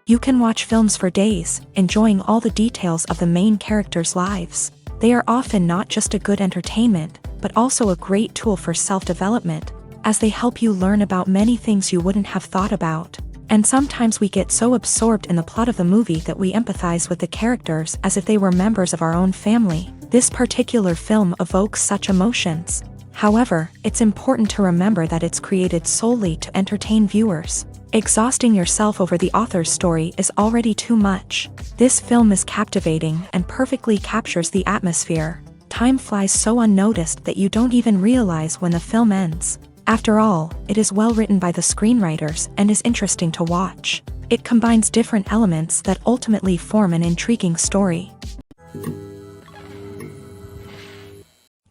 You can watch films for days, enjoying all the details of the main characters' lives. They are often not just a good entertainment, but also a great tool for self-development, as they help you learn about many things you wouldn't have thought about. And sometimes we get so absorbed in the plot of the movie that we empathize with the characters as if they were members of our own family. This particular film evokes such emotions. However, it's important to remember that it's created solely to entertain viewers. Exhausting yourself over the author's story is already too much. This film is captivating and perfectly captures the atmosphere. Time flies so unnoticed that you don't even realize when the film ends. After all, it is well written by the screenwriters and is interesting to watch. It combines different elements that ultimately form an intriguing story.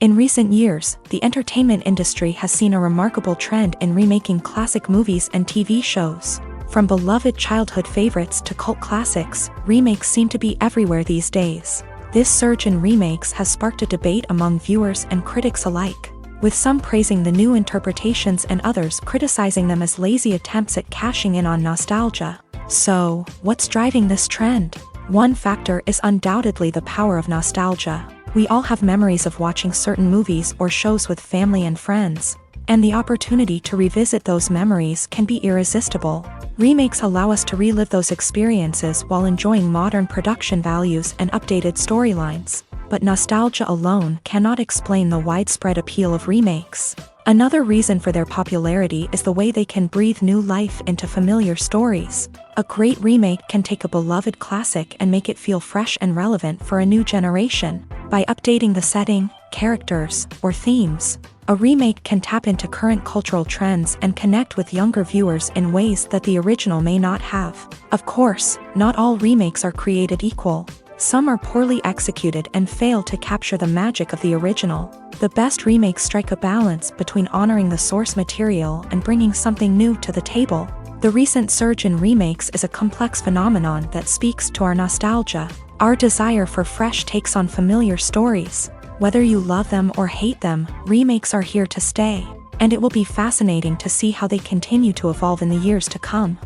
In recent years, the entertainment industry has seen a remarkable trend in remaking classic movies and TV shows. From beloved childhood favorites to cult classics, remakes seem to be everywhere these days. This surge in remakes has sparked a debate among viewers and critics alike, with some praising the new interpretations and others criticizing them as lazy attempts at cashing in on nostalgia. So, what's driving this trend? One factor is undoubtedly the power of nostalgia. We all have memories of watching certain movies or shows with family and friends, and the opportunity to revisit those memories can be irresistible. Remakes allow us to relive those experiences while enjoying modern production values and updated storylines. But nostalgia alone cannot explain the widespread appeal of remakes. Another reason for their popularity is the way they can breathe new life into familiar stories. A great remake can take a beloved classic and make it feel fresh and relevant for a new generation. By updating the setting, characters, or themes, a remake can tap into current cultural trends and connect with younger viewers in ways that the original may not have. Of course, not all remakes are created equal. Some are poorly executed and fail to capture the magic of the original. The best remakes strike a balance between honoring the source material and bringing something new to the table. The recent surge in remakes is a complex phenomenon that speaks to our nostalgia, our desire for fresh takes on familiar stories. Whether you love them or hate them, remakes are here to stay, and it will be fascinating to see how they continue to evolve in the years to come.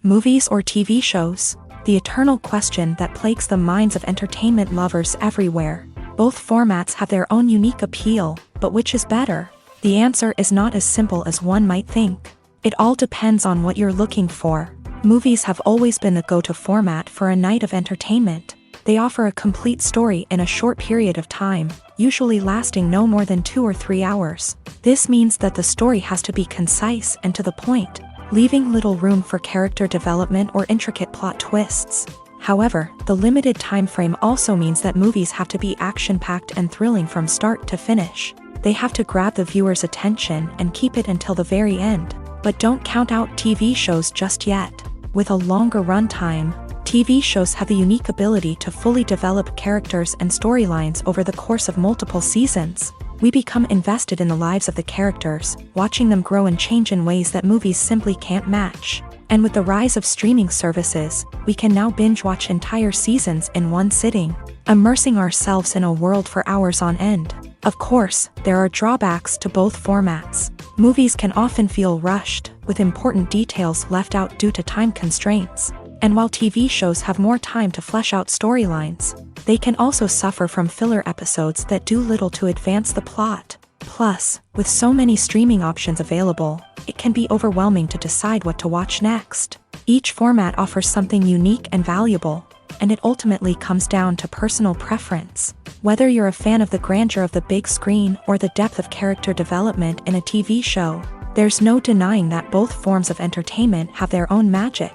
Movies or TV shows? The eternal question that plagues the minds of entertainment lovers everywhere. Both formats have their own unique appeal, but which is better? The answer is not as simple as one might think. It all depends on what you're looking for. Movies have always been the go-to format for a night of entertainment. They offer a complete story in a short period of time, usually lasting no more than 2 or 3 hours. This means that the story has to be concise and to the point, leaving little room for character development or intricate plot twists. However, the limited time frame also means that movies have to be action-packed and thrilling from start to finish. They have to grab the viewer's attention and keep it until the very end. But don't count out TV shows just yet. With a longer runtime, TV shows have the unique ability to fully develop characters and storylines over the course of multiple seasons. We become invested in the lives of the characters, watching them grow and change in ways that movies simply can't match. And with the rise of streaming services, we can now binge-watch entire seasons in one sitting, immersing ourselves in a world for hours on end. Of course, there are drawbacks to both formats. Movies can often feel rushed, with important details left out due to time constraints. And while TV shows have more time to flesh out storylines, they can also suffer from filler episodes that do little to advance the plot. Plus, with so many streaming options available, it can be overwhelming to decide what to watch next. Each format offers something unique and valuable, and it ultimately comes down to personal preference. Whether you're a fan of the grandeur of the big screen or the depth of character development in a TV show, there's no denying that both forms of entertainment have their own magic.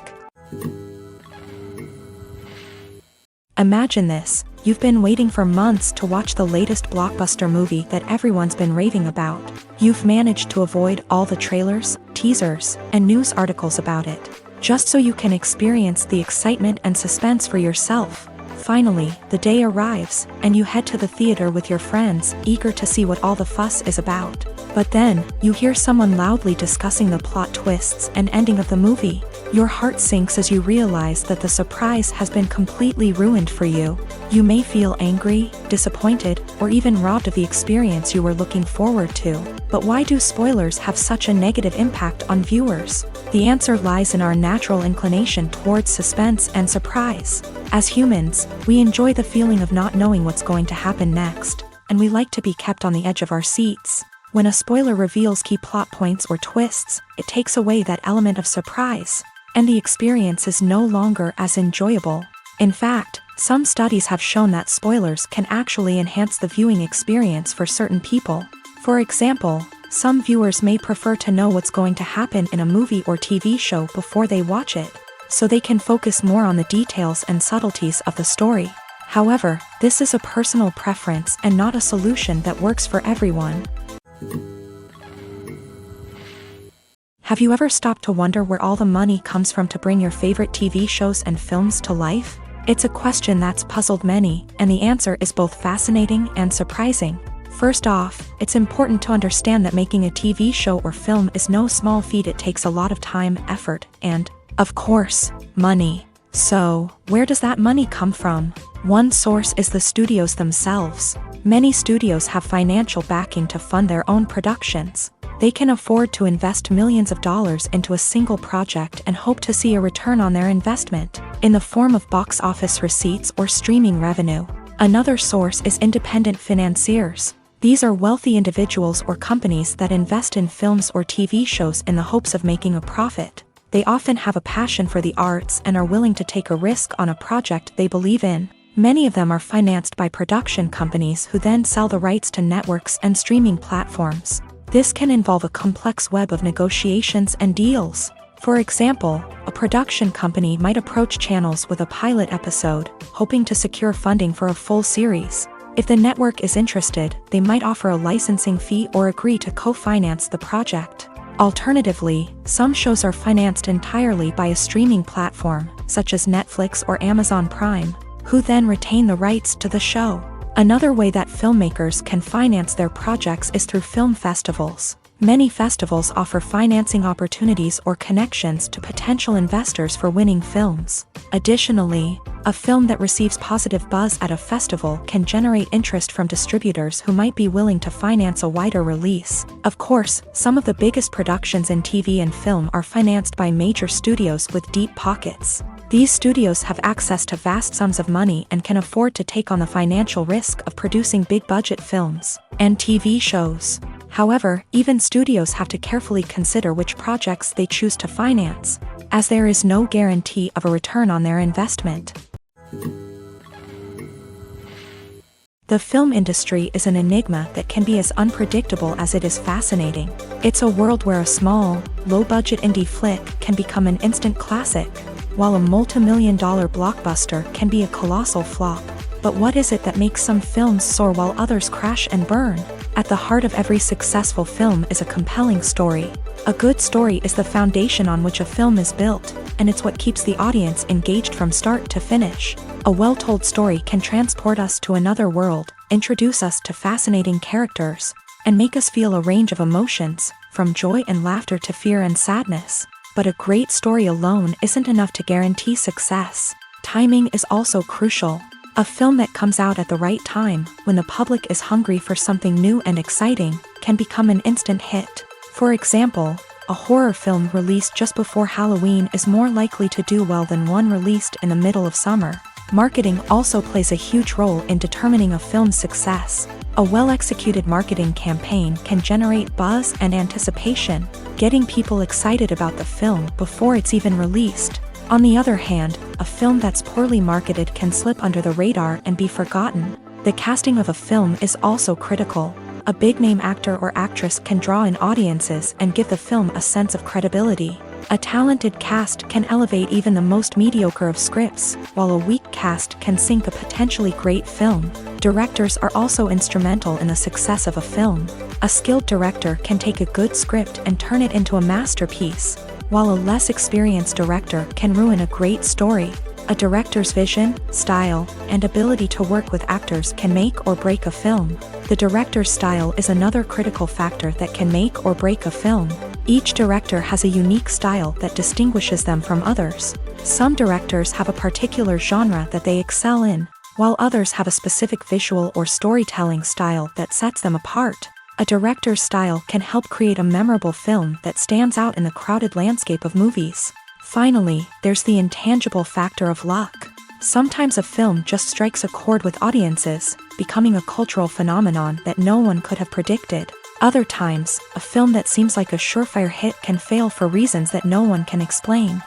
Imagine this, you've been waiting for months to watch the latest blockbuster movie that everyone's been raving about. You've managed to avoid all the trailers, teasers, and news articles about it, just so you can experience the excitement and suspense for yourself. Finally, the day arrives, and you head to the theater with your friends, eager to see what all the fuss is about. But then, you hear someone loudly discussing the plot twists and ending of the movie. Your heart sinks as you realize that the surprise has been completely ruined for you. You may feel angry, disappointed, or even robbed of the experience you were looking forward to. But why do spoilers have such a negative impact on viewers? The answer lies in our natural inclination towards suspense and surprise. As humans, we enjoy the feeling of not knowing what's going to happen next, and we like to be kept on the edge of our seats. When a spoiler reveals key plot points or twists, it takes away that element of surprise, and the experience is no longer as enjoyable. In fact, some studies have shown that spoilers can actually enhance the viewing experience for certain people. For example, some viewers may prefer to know what's going to happen in a movie or TV show before they watch it, so they can focus more on the details and subtleties of the story. However, this is a personal preference and not a solution that works for everyone. Have you ever stopped to wonder where all the money comes from to bring your favorite TV shows and films to life? It's a question that's puzzled many, and the answer is both fascinating and surprising. First off, it's important to understand that making a TV show or film is no small feat. It takes a lot of time, effort, and, of course, money. So, where does that money come from? One source is the studios themselves. Many studios have financial backing to fund their own productions. They can afford to invest millions of dollars into a single project and hope to see a return on their investment, in the form of box office receipts or streaming revenue. Another source is independent financiers. These are wealthy individuals or companies that invest in films or TV shows in the hopes of making a profit. They often have a passion for the arts and are willing to take a risk on a project they believe in. Many of them are financed by production companies who then sell the rights to networks and streaming platforms. This can involve a complex web of negotiations and deals. For example, a production company might approach channels with a pilot episode, hoping to secure funding for a full series. If the network is interested, they might offer a licensing fee or agree to co-finance the project. Alternatively, some shows are financed entirely by a streaming platform, such as Netflix or Amazon Prime, who then retain the rights to the show. Another way that filmmakers can finance their projects is through film festivals. Many festivals offer financing opportunities or connections to potential investors for winning films. Additionally, a film that receives positive buzz at a festival can generate interest from distributors who might be willing to finance a wider release. Of course, some of the biggest productions in TV and film are financed by major studios with deep pockets. These studios have access to vast sums of money and can afford to take on the financial risk of producing big-budget films and TV shows. However, even studios have to carefully consider which projects they choose to finance, as there is no guarantee of a return on their investment. The film industry is an enigma that can be as unpredictable as it is fascinating. It's a world where a small, low-budget indie flick can become an instant classic, while a multi-million-dollar blockbuster can be a colossal flop. But what is it that makes some films soar while others crash and burn? At the heart of every successful film is a compelling story. A good story is the foundation on which a film is built, and it's what keeps the audience engaged from start to finish. A well-told story can transport us to another world, introduce us to fascinating characters, and make us feel a range of emotions, from joy and laughter to fear and sadness. But a great story alone isn't enough to guarantee success. Timing is also crucial. A film that comes out at the right time, when the public is hungry for something new and exciting, can become an instant hit. For example, a horror film released just before Halloween is more likely to do well than one released in the middle of summer. Marketing also plays a huge role in determining a film's success. A well-executed marketing campaign can generate buzz and anticipation, getting people excited about the film before it's even released. On the other hand, a film that's poorly marketed can slip under the radar and be forgotten. The casting of a film is also critical. A big-name actor or actress can draw in audiences and give the film a sense of credibility. A talented cast can elevate even the most mediocre of scripts, while a weak cast can sink a potentially great film. Directors are also instrumental in the success of a film. A skilled director can take a good script and turn it into a masterpiece, while a less experienced director can ruin a great story. A director's vision, style, and ability to work with actors can make or break a film. The director's style is another critical factor that can make or break a film. Each director has a unique style that distinguishes them from others. Some directors have a particular genre that they excel in, while others have a specific visual or storytelling style that sets them apart. A director's style can help create a memorable film that stands out in the crowded landscape of movies. Finally, there's the intangible factor of luck. Sometimes a film just strikes a chord with audiences, becoming a cultural phenomenon that no one could have predicted. Other times, a film that seems like a surefire hit can fail for reasons that no one can explain.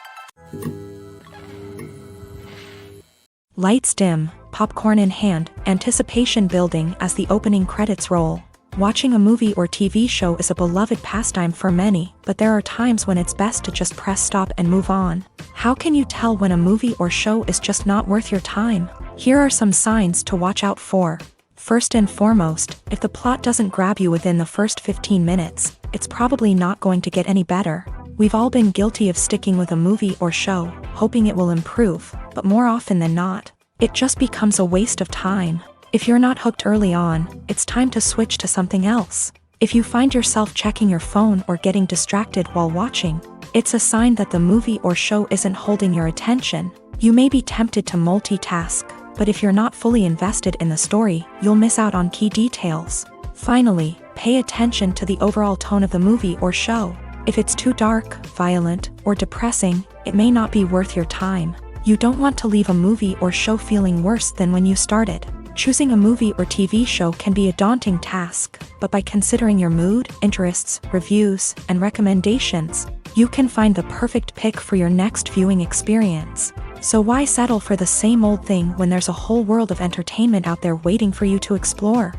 Lights dim, popcorn in hand, anticipation building as the opening credits roll. Watching a movie or TV show is a beloved pastime for many, but there are times when it's best to just press stop and move on. How can you tell when a movie or show is just not worth your time? Here are some signs to watch out for. First and foremost, if the plot doesn't grab you within the first 15 minutes, it's probably not going to get any better. We've all been guilty of sticking with a movie or show, hoping it will improve, but more often than not, it just becomes a waste of time. If you're not hooked early on, it's time to switch to something else. If you find yourself checking your phone or getting distracted while watching, it's a sign that the movie or show isn't holding your attention. You may be tempted to multitask, but if you're not fully invested in the story, you'll miss out on key details. Finally, pay attention to the overall tone of the movie or show. If it's too dark, violent, or depressing, it may not be worth your time. You don't want to leave a movie or show feeling worse than when you started. Choosing a movie or TV show can be a daunting task, but by considering your mood, interests, reviews, and recommendations, you can find the perfect pick for your next viewing experience. So why settle for the same old thing when there's a whole world of entertainment out there waiting for you to explore?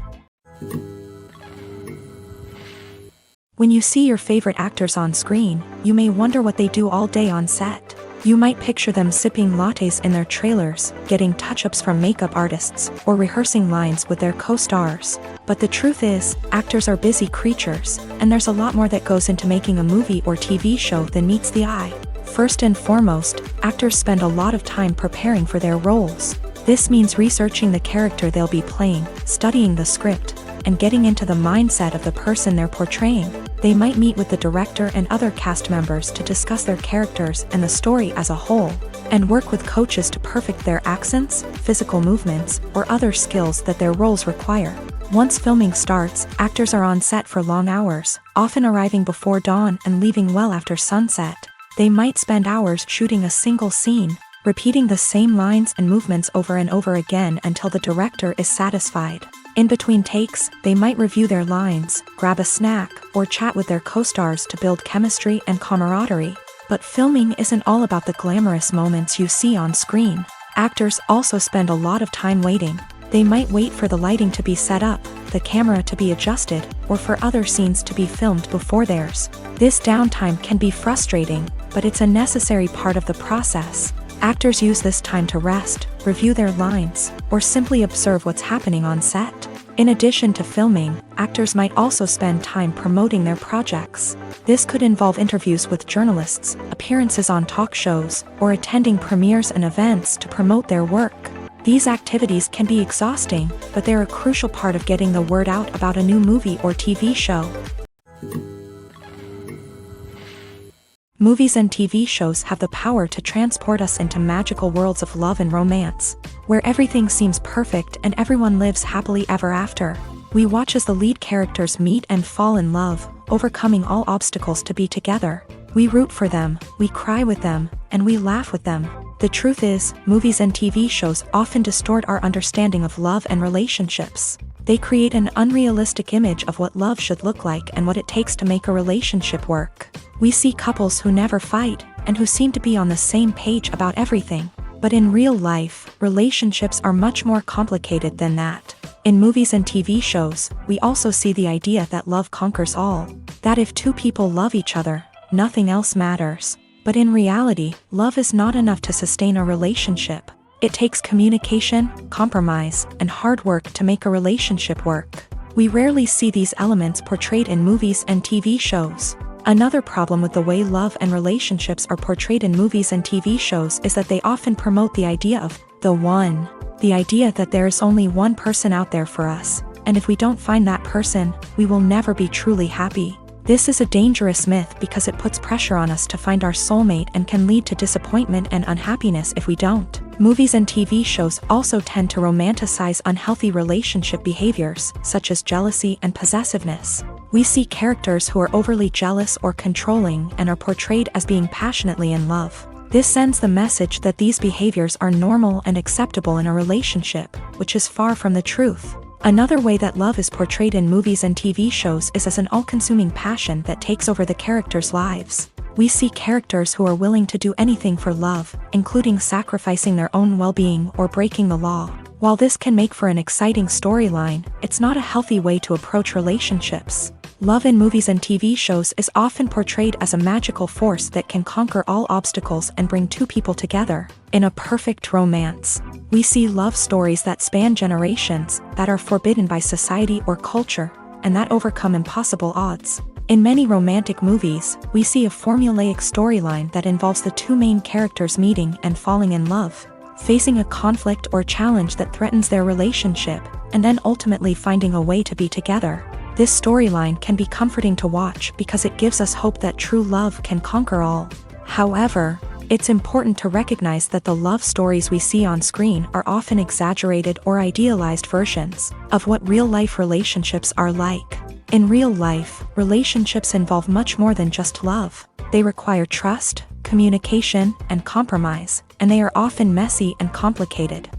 When you see your favorite actors on screen, you may wonder what they do all day on set. You might picture them sipping lattes in their trailers, getting touch-ups from makeup artists, or rehearsing lines with their co-stars. But the truth is, actors are busy creatures, and there's a lot more that goes into making a movie or TV show than meets the eye. First and foremost, actors spend a lot of time preparing for their roles. This means researching the character they'll be playing, studying the script, and getting into the mindset of the person they're portraying. They might meet with the director and other cast members to discuss their characters and the story as a whole, and work with coaches to perfect their accents, physical movements, or other skills that their roles require. Once filming starts, actors are on set for long hours, often arriving before dawn and leaving well after sunset. They might spend hours shooting a single scene, repeating the same lines and movements over and over again until the director is satisfied. In between takes, they might review their lines, grab a snack, or chat with their co-stars to build chemistry and camaraderie. But filming isn't all about the glamorous moments you see on screen. Actors also spend a lot of time waiting. They might wait for the lighting to be set up, the camera to be adjusted, or for other scenes to be filmed before theirs. This downtime can be frustrating, but it's a necessary part of the process. Actors use this time to rest, review their lines, or simply observe what's happening on set. In addition to filming, actors might also spend time promoting their projects. This could involve interviews with journalists, appearances on talk shows, or attending premieres and events to promote their work. These activities can be exhausting, but they're a crucial part of getting the word out about a new movie or TV show. Movies and TV shows have the power to transport us into magical worlds of love and romance, where everything seems perfect and everyone lives happily ever after. We watch as the lead characters meet and fall in love, overcoming all obstacles to be together. We root for them, we cry with them, and we laugh with them. The truth is, movies and TV shows often distort our understanding of love and relationships. They create an unrealistic image of what love should look like and what it takes to make a relationship work. We see couples who never fight, and who seem to be on the same page about everything. But in real life, relationships are much more complicated than that. In movies and TV shows, we also see the idea that love conquers all. That if two people love each other, nothing else matters. But in reality, love is not enough to sustain a relationship. It takes communication, compromise, and hard work to make a relationship work. We rarely see these elements portrayed in movies and TV shows. Another problem with the way love and relationships are portrayed in movies and TV shows is that they often promote the idea of the one. The idea that there is only one person out there for us, and if we don't find that person, we will never be truly happy. This is a dangerous myth because it puts pressure on us to find our soulmate and can lead to disappointment and unhappiness if we don't. Movies and TV shows also tend to romanticize unhealthy relationship behaviors, such as jealousy and possessiveness. We see characters who are overly jealous or controlling and are portrayed as being passionately in love. This sends the message that these behaviors are normal and acceptable in a relationship, which is far from the truth. Another way that love is portrayed in movies and TV shows is as an all-consuming passion that takes over the characters' lives. We see characters who are willing to do anything for love, including sacrificing their own well-being or breaking the law. While this can make for an exciting storyline, it's not a healthy way to approach relationships. Love in movies and TV shows is often portrayed as a magical force that can conquer all obstacles and bring two people together. In a perfect romance, we see love stories that span generations, that are forbidden by society or culture, and that overcome impossible odds. In many romantic movies, we see a formulaic storyline that involves the two main characters meeting and falling in love, facing a conflict or challenge that threatens their relationship, and then ultimately finding a way to be together. This storyline can be comforting to watch because it gives us hope that true love can conquer all. However, it's important to recognize that the love stories we see on screen are often exaggerated or idealized versions of what real-life relationships are like. In real life, relationships involve much more than just love. They require trust, communication, and compromise, and they are often messy and complicated.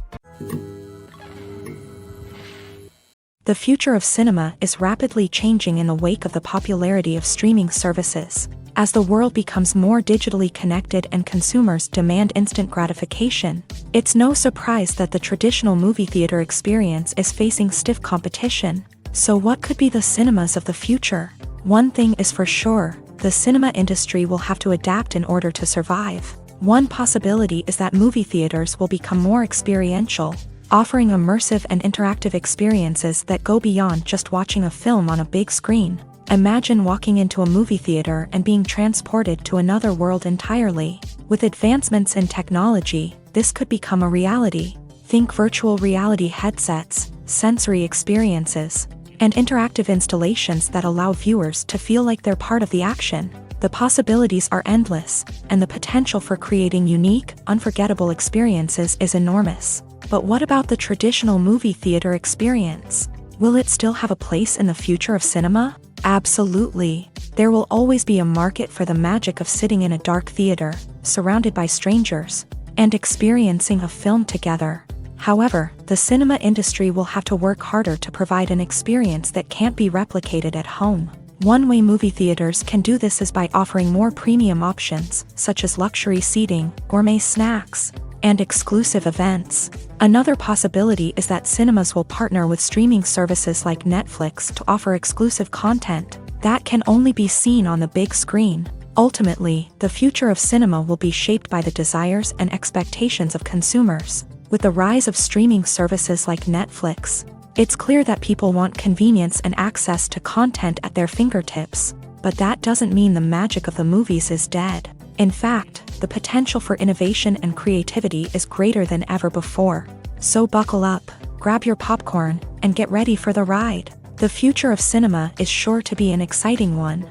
The future of cinema is rapidly changing in the wake of the popularity of streaming services. As the world becomes more digitally connected and consumers demand instant gratification, it's no surprise that the traditional movie theater experience is facing stiff competition. So what could be the cinemas of the future? One thing is for sure, the cinema industry will have to adapt in order to survive. One possibility is that movie theaters will become more experiential, offering immersive and interactive experiences that go beyond just watching a film on a big screen. Imagine walking into a movie theater and being transported to another world entirely. With advancements in technology, this could become a reality. Think virtual reality headsets, sensory experiences, and interactive installations that allow viewers to feel like they're part of the action. The possibilities are endless, and the potential for creating unique, unforgettable experiences is enormous. But what about the traditional movie theater experience? Will it still have a place in the future of cinema? Absolutely. There will always be a market for the magic of sitting in a dark theater, surrounded by strangers, and experiencing a film together. However, the cinema industry will have to work harder to provide an experience that can't be replicated at home. One way movie theaters can do this is by offering more premium options, such as luxury seating, gourmet snacks, and exclusive events. Another possibility is that cinemas will partner with streaming services like Netflix to offer exclusive content that can only be seen on the big screen. Ultimately, the future of cinema will be shaped by the desires and expectations of consumers. With the rise of streaming services like Netflix, it's clear that people want convenience and access to content at their fingertips. But that doesn't mean the magic of the movies is dead. In fact, the potential for innovation and creativity is greater than ever before. So buckle up, grab your popcorn, and get ready for the ride. The future of cinema is sure to be an exciting one.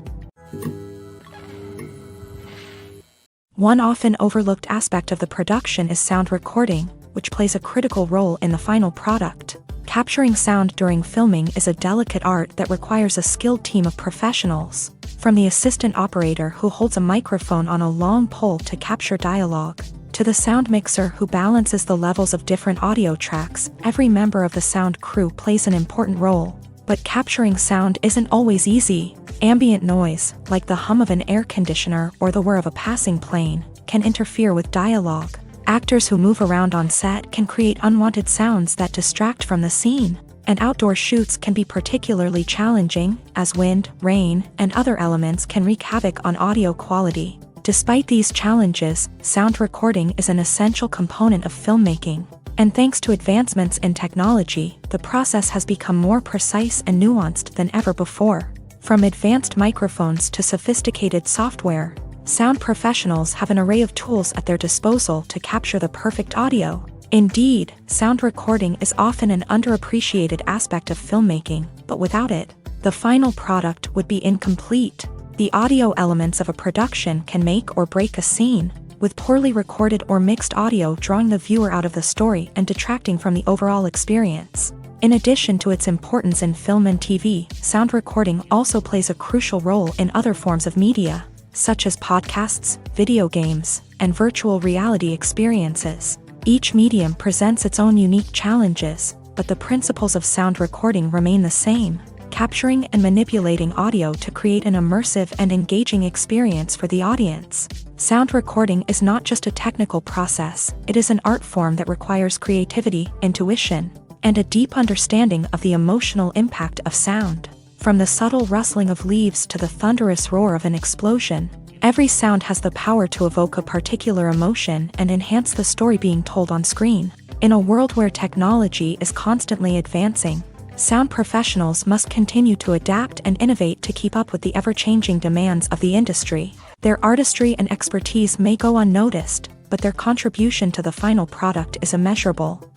One often overlooked aspect of the production is sound recording, which plays a critical role in the final product. Capturing sound during filming is a delicate art that requires a skilled team of professionals. From the assistant operator who holds a microphone on a long pole to capture dialogue, to the sound mixer who balances the levels of different audio tracks, every member of the sound crew plays an important role. But capturing sound isn't always easy. Ambient noise, like the hum of an air conditioner or the whir of a passing plane, can interfere with dialogue. Actors who move around on set can create unwanted sounds that distract from the scene. And outdoor shoots can be particularly challenging, as wind, rain, and other elements can wreak havoc on audio quality. Despite these challenges, sound recording is an essential component of filmmaking. And thanks to advancements in technology, the process has become more precise and nuanced than ever before. From advanced microphones to sophisticated software, sound professionals have an array of tools at their disposal to capture the perfect audio. Indeed, sound recording is often an underappreciated aspect of filmmaking, but without it, the final product would be incomplete. The audio elements of a production can make or break a scene. with poorly recorded or mixed audio drawing the viewer out of the story and detracting from the overall experience. In addition to its importance in film and TV, sound recording also plays a crucial role in other forms of media, such as podcasts, video games, and virtual reality experiences. Each medium presents its own unique challenges, but the principles of sound recording remain the same, capturing and manipulating audio to create an immersive and engaging experience for the audience. Sound recording is not just a technical process, it is an art form that requires creativity, intuition, and a deep understanding of the emotional impact of sound. From the subtle rustling of leaves to the thunderous roar of an explosion, every sound has the power to evoke a particular emotion and enhance the story being told on screen. In a world where technology is constantly advancing, sound professionals must continue to adapt and innovate to keep up with the ever-changing demands of the industry. Their artistry and expertise may go unnoticed, but their contribution to the final product is immeasurable.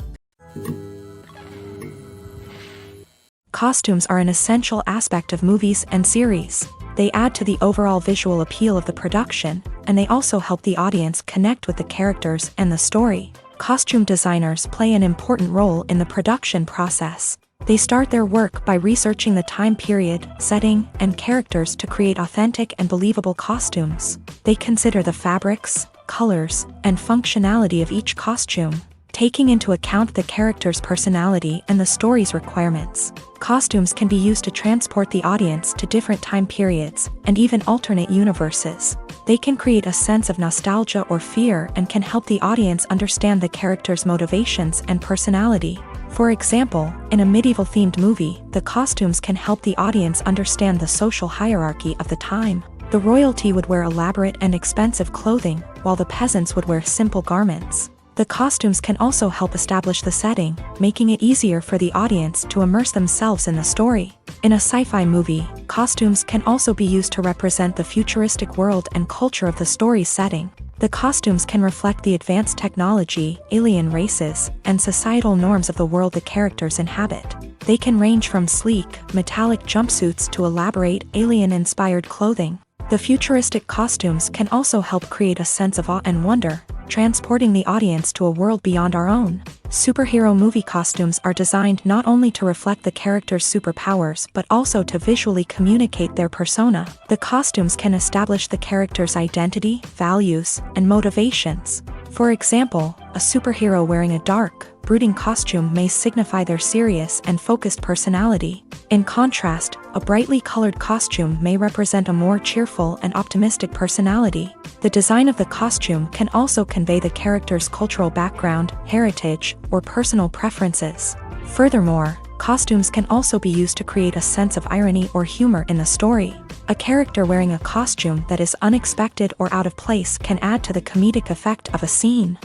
Costumes are an essential aspect of movies and series. They add to the overall visual appeal of the production, and they also help the audience connect with the characters and the story. Costume designers play an important role in the production process. They start their work by researching the time period, setting, and characters to create authentic and believable costumes. They consider the fabrics, colors, and functionality of each costume, taking into account the character's personality and the story's requirements. Costumes can be used to transport the audience to different time periods and even alternate universes. They can create a sense of nostalgia or fear and can help the audience understand the character's motivations and personality. For example, in a medieval-themed movie, the costumes can help the audience understand the social hierarchy of the time. The royalty would wear elaborate and expensive clothing, while the peasants would wear simple garments. The costumes can also help establish the setting, making it easier for the audience to immerse themselves in the story. In a sci-fi movie, costumes can also be used to represent the futuristic world and culture of the story's setting. The costumes can reflect the advanced technology, alien races, and societal norms of the world the characters inhabit. They can range from sleek, metallic jumpsuits to elaborate, alien-inspired clothing. The futuristic costumes can also help create a sense of awe and wonder, transporting the audience to a world beyond our own. Superhero movie costumes are designed not only to reflect the character's superpowers but also to visually communicate their persona. The costumes can establish the character's identity, values, and motivations. For example, a superhero wearing a dark, brooding costume may signify their serious and focused personality. In contrast, a brightly colored costume may represent a more cheerful and optimistic personality. The design of the costume can also convey the character's cultural background, heritage, or personal preferences. Furthermore, costumes can also be used to create a sense of irony or humor in the story. A character wearing a costume that is unexpected or out of place can add to the comedic effect of a scene.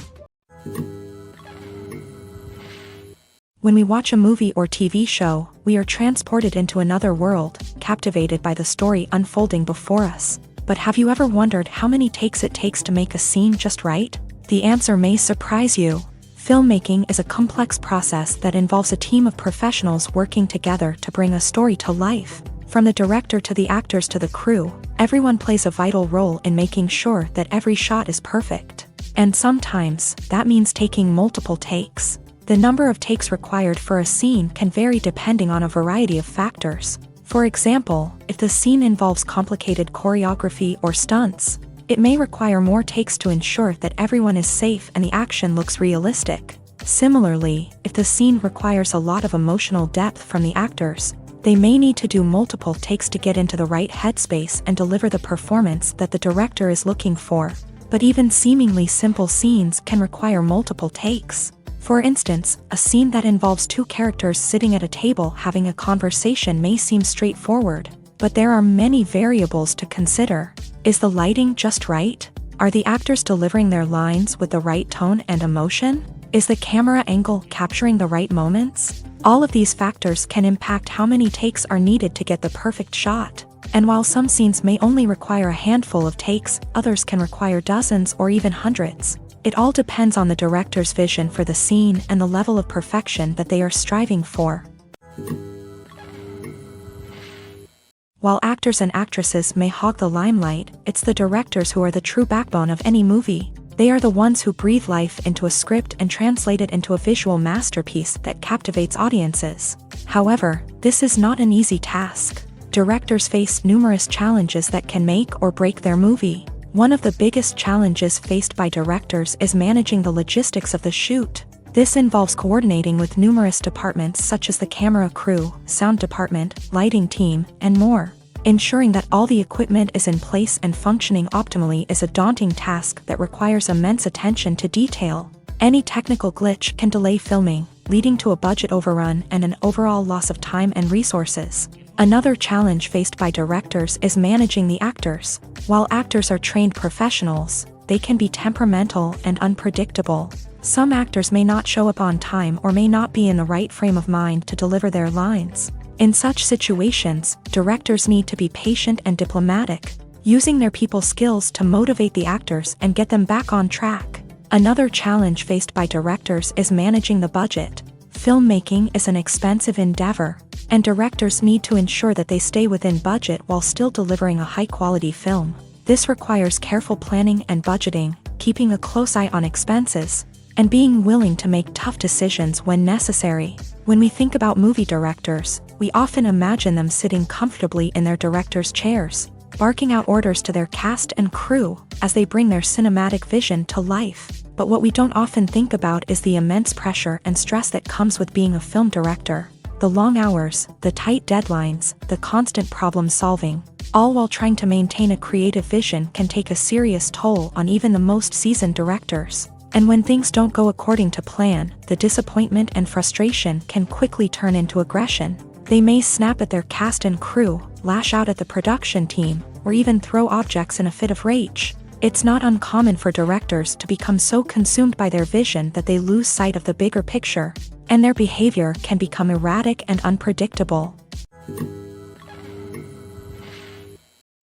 When we watch a movie or TV show, we are transported into another world, captivated by the story unfolding before us. But have you ever wondered how many takes it takes to make a scene just right? The answer may surprise you. Filmmaking is a complex process that involves a team of professionals working together to bring a story to life. From the director to the actors to the crew, everyone plays a vital role in making sure that every shot is perfect. And sometimes, that means taking multiple takes. The number of takes required for a scene can vary depending on a variety of factors. For example, if the scene involves complicated choreography or stunts, it may require more takes to ensure that everyone is safe and the action looks realistic. Similarly, if the scene requires a lot of emotional depth from the actors, they may need to do multiple takes to get into the right headspace and deliver the performance that the director is looking for. But even seemingly simple scenes can require multiple takes. For instance, a scene that involves two characters sitting at a table having a conversation may seem straightforward, but there are many variables to consider. Is the lighting just right? Are the actors delivering their lines with the right tone and emotion? Is the camera angle capturing the right moments? All of these factors can impact how many takes are needed to get the perfect shot. And while some scenes may only require a handful of takes, others can require dozens or even hundreds. It all depends on the director's vision for the scene and the level of perfection that they are striving for. While actors and actresses may hog the limelight, it's the directors who are the true backbone of any movie. They are the ones who breathe life into a script and translate it into a visual masterpiece that captivates audiences. However, this is not an easy task. Directors face numerous challenges that can make or break their movie. One of the biggest challenges faced by directors is managing the logistics of the shoot. This involves coordinating with numerous departments such as the camera crew, sound department, lighting team, and more. Ensuring that all the equipment is in place and functioning optimally is a daunting task that requires immense attention to detail. Any technical glitch can delay filming, leading to a budget overrun and an overall loss of time and resources. Another challenge faced by directors is managing the actors. While actors are trained professionals, they can be temperamental and unpredictable. Some actors may not show up on time or may not be in the right frame of mind to deliver their lines. In such situations, directors need to be patient and diplomatic, using their people skills to motivate the actors and get them back on track. Another challenge faced by directors is managing the budget. Filmmaking is an expensive endeavor, and directors need to ensure that they stay within budget while still delivering a high-quality film. This requires careful planning and budgeting, keeping a close eye on expenses, and being willing to make tough decisions when necessary. When we think about movie directors, we often imagine them sitting comfortably in their director's chairs, barking out orders to their cast and crew as they bring their cinematic vision to life. But what we don't often think about is the immense pressure and stress that comes with being a film director. The long hours, the tight deadlines, the constant problem solving, all while trying to maintain a creative vision can take a serious toll on even the most seasoned directors. And when things don't go according to plan, the disappointment and frustration can quickly turn into aggression. They may snap at their cast and crew, lash out at the production team, or even throw objects in a fit of rage. It's not uncommon for directors to become so consumed by their vision that they lose sight of the bigger picture, and their behavior can become erratic and unpredictable.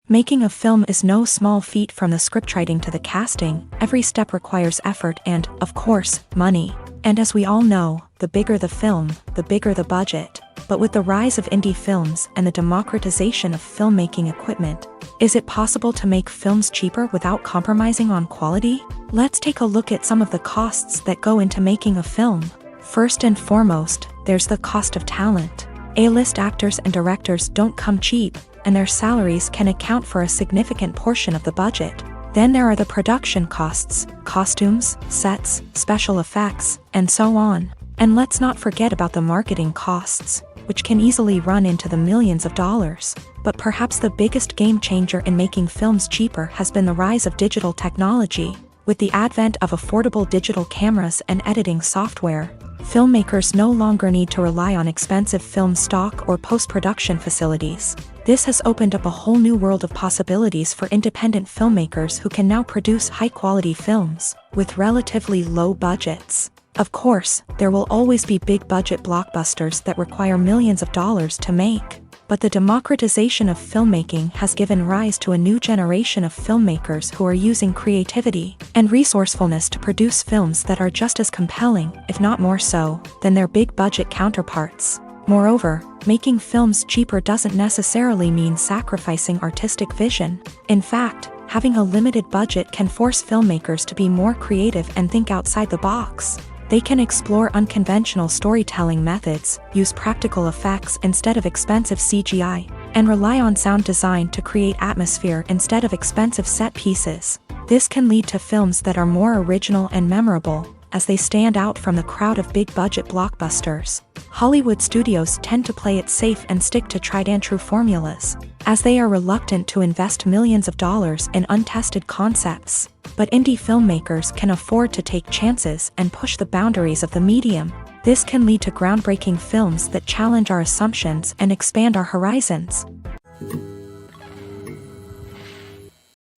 Making a film is no small feat. From the scriptwriting to the casting, every step requires effort and, of course, money. And as we all know, the bigger the film, the bigger the budget. But with the rise of indie films and the democratization of filmmaking equipment, is it possible to make films cheaper without compromising on quality? Let's take a look at some of the costs that go into making a film. First and foremost, there's the cost of talent. A-list actors and directors don't come cheap, and their salaries can account for a significant portion of the budget. Then there are the production costs, costumes, sets, special effects, and so on. And let's not forget about the marketing costs, which can easily run into the millions of dollars. But perhaps the biggest game changer in making films cheaper has been the rise of digital technology. With the advent of affordable digital cameras and editing software, filmmakers no longer need to rely on expensive film stock or post-production facilities. This has opened up a whole new world of possibilities for independent filmmakers who can now produce high-quality films with relatively low budgets. Of course, there will always be big-budget blockbusters that require millions of dollars to make. But the democratization of filmmaking has given rise to a new generation of filmmakers who are using creativity and resourcefulness to produce films that are just as compelling, if not more so, than their big-budget counterparts. Moreover, making films cheaper doesn't necessarily mean sacrificing artistic vision. In fact, having a limited budget can force filmmakers to be more creative and think outside the box. They can explore unconventional storytelling methods, use practical effects instead of expensive CGI, and rely on sound design to create atmosphere instead of expensive set pieces. This can lead to films that are more original and memorable, as they stand out from the crowd of big-budget blockbusters. Hollywood studios tend to play it safe and stick to tried-and-true formulas, as they are reluctant to invest millions of dollars in untested concepts. But indie filmmakers can afford to take chances and push the boundaries of the medium. This can lead to groundbreaking films that challenge our assumptions and expand our horizons.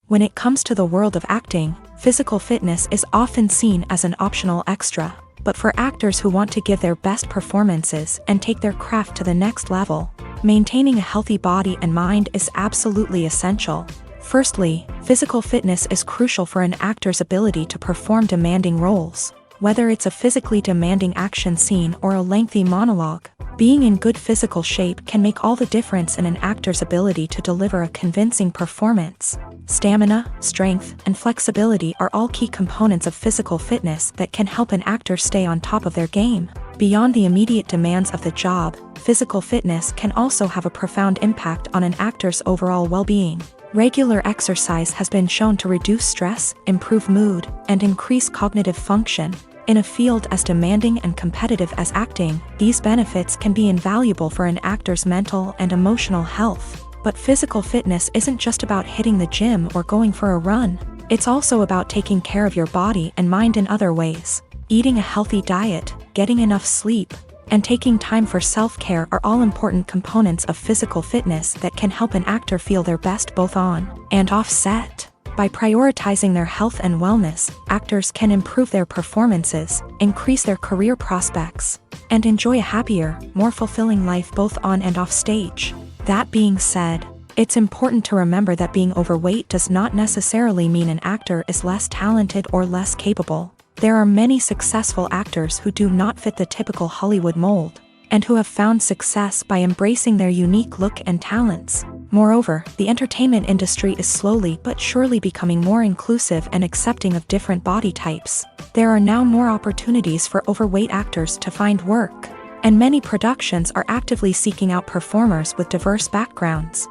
When it comes to the world of acting, physical fitness is often seen as an optional extra. But for actors who want to give their best performances and take their craft to the next level, maintaining a healthy body and mind is absolutely essential. Firstly, physical fitness is crucial for an actor's ability to perform demanding roles. Whether it's a physically demanding action scene or a lengthy monologue, Being in good physical shape can make all the difference in an actor's ability to deliver a convincing performance. Stamina, strength, and flexibility are all key components of physical fitness that can help an actor stay on top of their game. Beyond the immediate demands of the job, physical fitness can also have a profound impact on an actor's overall well-being. Regular exercise has been shown to reduce stress, improve mood, and increase cognitive function. In a field as demanding and competitive as acting, these benefits can be invaluable for an actor's mental and emotional health. But physical fitness isn't just about hitting the gym or going for a run. It's also about taking care of your body and mind in other ways. Eating a healthy diet, getting enough sleep, and taking time for self-care are all important components of physical fitness that can help an actor feel their best both on and off set. By prioritizing their health and wellness, actors can improve their performances, increase their career prospects, and enjoy a happier, more fulfilling life both on and off stage. That being said, it's important to remember that being overweight does not necessarily mean an actor is less talented or less capable. There are many successful actors who do not fit the typical Hollywood mold, and who have found success by embracing their unique look and talents. Moreover, the entertainment industry is slowly but surely becoming more inclusive and accepting of different body types. There are now more opportunities for overweight actors to find work, and many productions are actively seeking out performers with diverse backgrounds.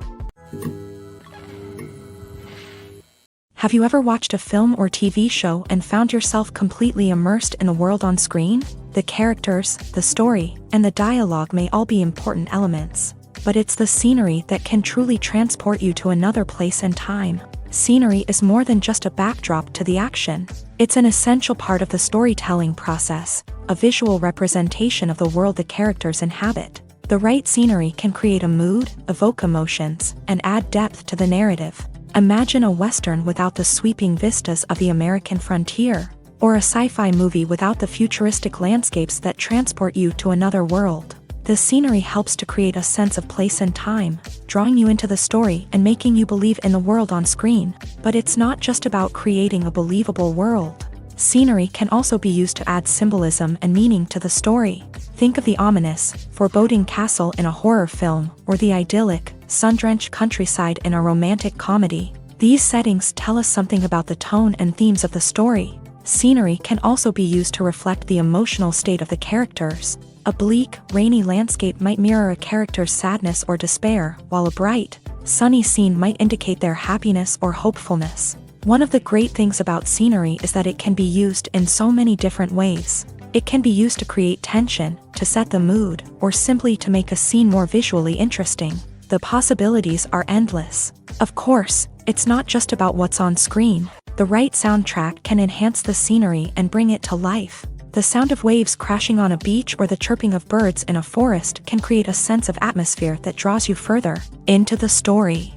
Have you ever watched a film or TV show and found yourself completely immersed in the world on screen? The characters, the story, and the dialogue may all be important elements, but it's the scenery that can truly transport you to another place and time. Scenery is more than just a backdrop to the action. It's an essential part of the storytelling process, a visual representation of the world the characters inhabit. The right scenery can create a mood, evoke emotions, and add depth to the narrative. Imagine a Western without the sweeping vistas of the American frontier, or a sci-fi movie without the futuristic landscapes that transport you to another world. The scenery helps to create a sense of place and time, drawing you into the story and making you believe in the world on screen. But it's not just about creating a believable world. Scenery can also be used to add symbolism and meaning to the story. Think of the ominous, foreboding castle in a horror film, or the idyllic, sun-drenched countryside in a romantic comedy. These settings tell us something about the tone and themes of the story. Scenery can also be used to reflect the emotional state of the characters. A bleak, rainy landscape might mirror a character's sadness or despair, while a bright, sunny scene might indicate their happiness or hopefulness. One of the great things about scenery is that it can be used in so many different ways. It can be used to create tension, to set the mood, or simply to make a scene more visually interesting. The possibilities are endless. Of course, it's not just about what's on screen. The right soundtrack can enhance the scenery and bring it to life. The sound of waves crashing on a beach or the chirping of birds in a forest can create a sense of atmosphere that draws you further into the story.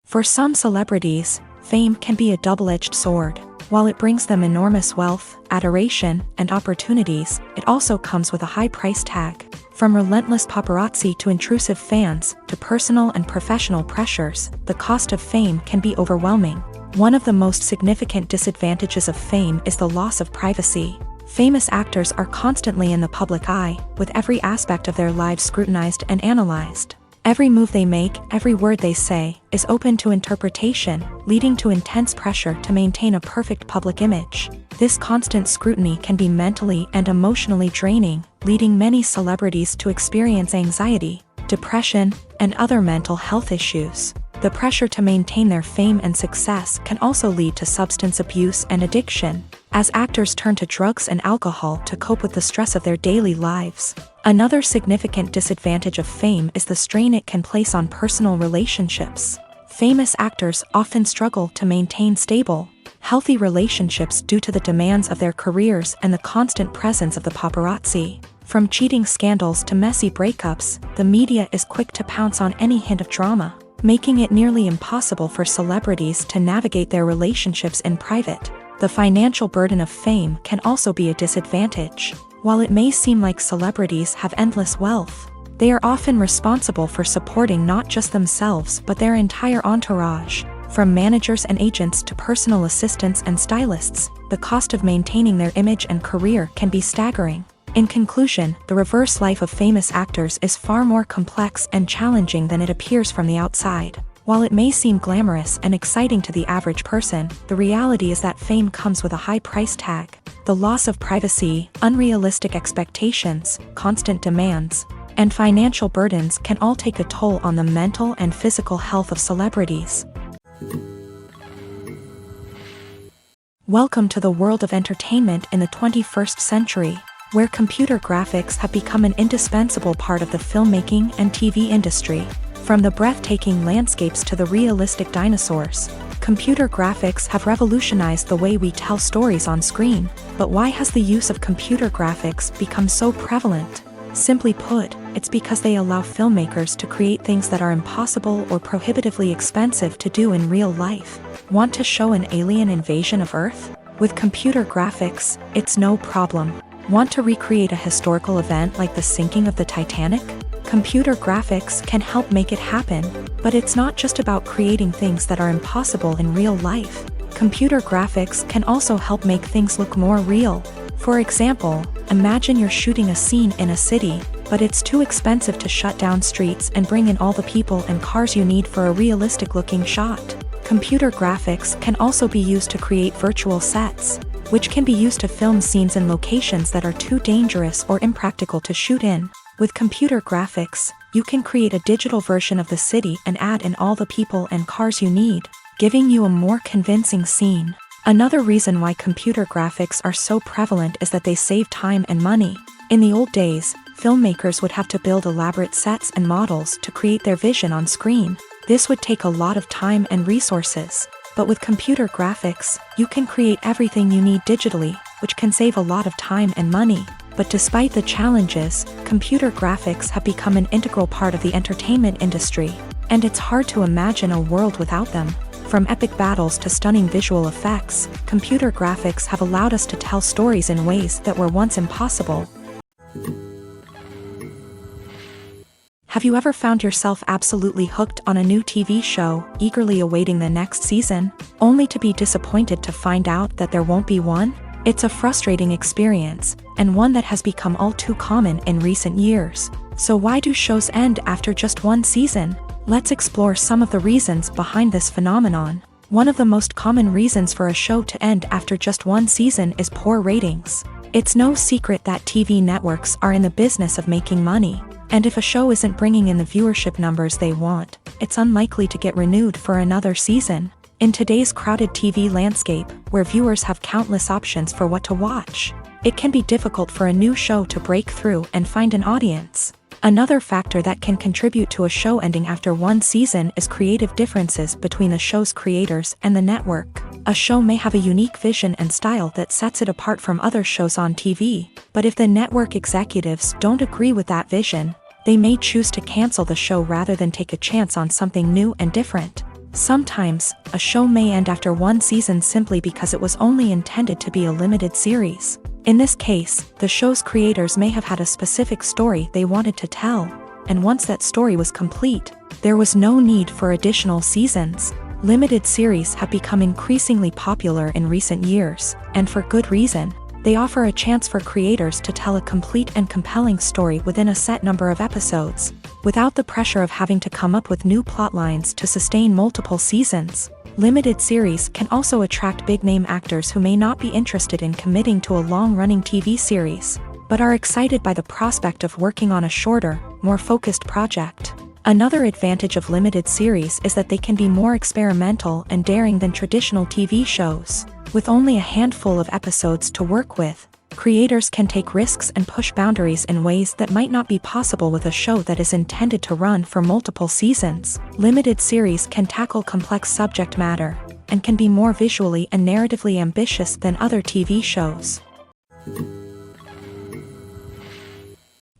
For some celebrities, fame can be a double-edged sword. While it brings them enormous wealth, adoration, and opportunities, it also comes with a high price tag. From relentless paparazzi to intrusive fans, to personal and professional pressures, the cost of fame can be overwhelming. One of the most significant disadvantages of fame is the loss of privacy. Famous actors are constantly in the public eye, with every aspect of their lives scrutinized and analyzed. Every move they make, every word they say, is open to interpretation, leading to intense pressure to maintain a perfect public image. This constant scrutiny can be mentally and emotionally draining, leading many celebrities to experience anxiety, depression, and other mental health issues. The pressure to maintain their fame and success can also lead to substance abuse and addiction, as actors turn to drugs and alcohol to cope with the stress of their daily lives. Another significant disadvantage of fame is the strain it can place on personal relationships. Famous actors often struggle to maintain stable, healthy relationships due to the demands of their careers and the constant presence of the paparazzi. From cheating scandals to messy breakups, the media is quick to pounce on any hint of drama, making it nearly impossible for celebrities to navigate their relationships in private. The financial burden of fame can also be a disadvantage. While it may seem like celebrities have endless wealth, they are often responsible for supporting not just themselves but their entire entourage. From managers and agents to personal assistants and stylists, the cost of maintaining their image and career can be staggering. In conclusion, the reverse life of famous actors is far more complex and challenging than it appears from the outside. While it may seem glamorous and exciting to the average person, the reality is that fame comes with a high price tag. The loss of privacy, unrealistic expectations, constant demands, and financial burdens can all take a toll on the mental and physical health of celebrities. Welcome to the world of entertainment in the 21st century, where computer graphics have become an indispensable part of the filmmaking and TV industry. From the breathtaking landscapes to the realistic dinosaurs, computer graphics have revolutionized the way we tell stories on screen. But why has the use of computer graphics become so prevalent? Simply put, it's because they allow filmmakers to create things that are impossible or prohibitively expensive to do in real life. Want to show an alien invasion of Earth? With computer graphics, it's no problem. Want to recreate a historical event like the sinking of the Titanic? Computer graphics can help make it happen, but it's not just about creating things that are impossible in real life. Computer graphics can also help make things look more real. For example, imagine you're shooting a scene in a city, but it's too expensive to shut down streets and bring in all the people and cars you need for a realistic-looking shot. Computer graphics can also be used to create virtual sets, which can be used to film scenes in locations that are too dangerous or impractical to shoot in. With computer graphics, you can create a digital version of the city and add in all the people and cars you need, giving you a more convincing scene. Another reason why computer graphics are so prevalent is that they save time and money. In the old days, filmmakers would have to build elaborate sets and models to create their vision on screen. This would take a lot of time and resources. But with computer graphics, you can create everything you need digitally, which can save a lot of time and money. But despite the challenges, computer graphics have become an integral part of the entertainment industry, and it's hard to imagine a world without them. From epic battles to stunning visual effects, computer graphics have allowed us to tell stories in ways that were once impossible. Have you ever found yourself absolutely hooked on a new TV show, eagerly awaiting the next season, only to be disappointed to find out that there won't be one? It's a frustrating experience, and one that has become all too common in recent years. So why do shows end after just one season? Let's explore some of the reasons behind this phenomenon. One of the most common reasons for a show to end after just one season is poor ratings. It's no secret that TV networks are in the business of making money, and if a show isn't bringing in the viewership numbers they want, it's unlikely to get renewed for another season. In today's crowded TV landscape, where viewers have countless options for what to watch, it can be difficult for a new show to break through and find an audience. Another factor that can contribute to a show ending after one season is creative differences between the show's creators and the network. A show may have a unique vision and style that sets it apart from other shows on TV, but if the network executives don't agree with that vision, they may choose to cancel the show rather than take a chance on something new and different. Sometimes, a show may end after one season simply because it was only intended to be a limited series. In this case, the show's creators may have had a specific story they wanted to tell, and once that story was complete, there was no need for additional seasons. Limited series have become increasingly popular in recent years, and for good reason. They offer a chance for creators to tell a complete and compelling story within a set number of episodes, without the pressure of having to come up with new plotlines to sustain multiple seasons. Limited series can also attract big-name actors who may not be interested in committing to a long-running TV series, but are excited by the prospect of working on a shorter, more focused project. Another advantage of limited series is that they can be more experimental and daring than traditional TV shows. With only a handful of episodes to work with, creators can take risks and push boundaries in ways that might not be possible with a show that is intended to run for multiple seasons. Limited series can tackle complex subject matter, and can be more visually and narratively ambitious than other TV shows.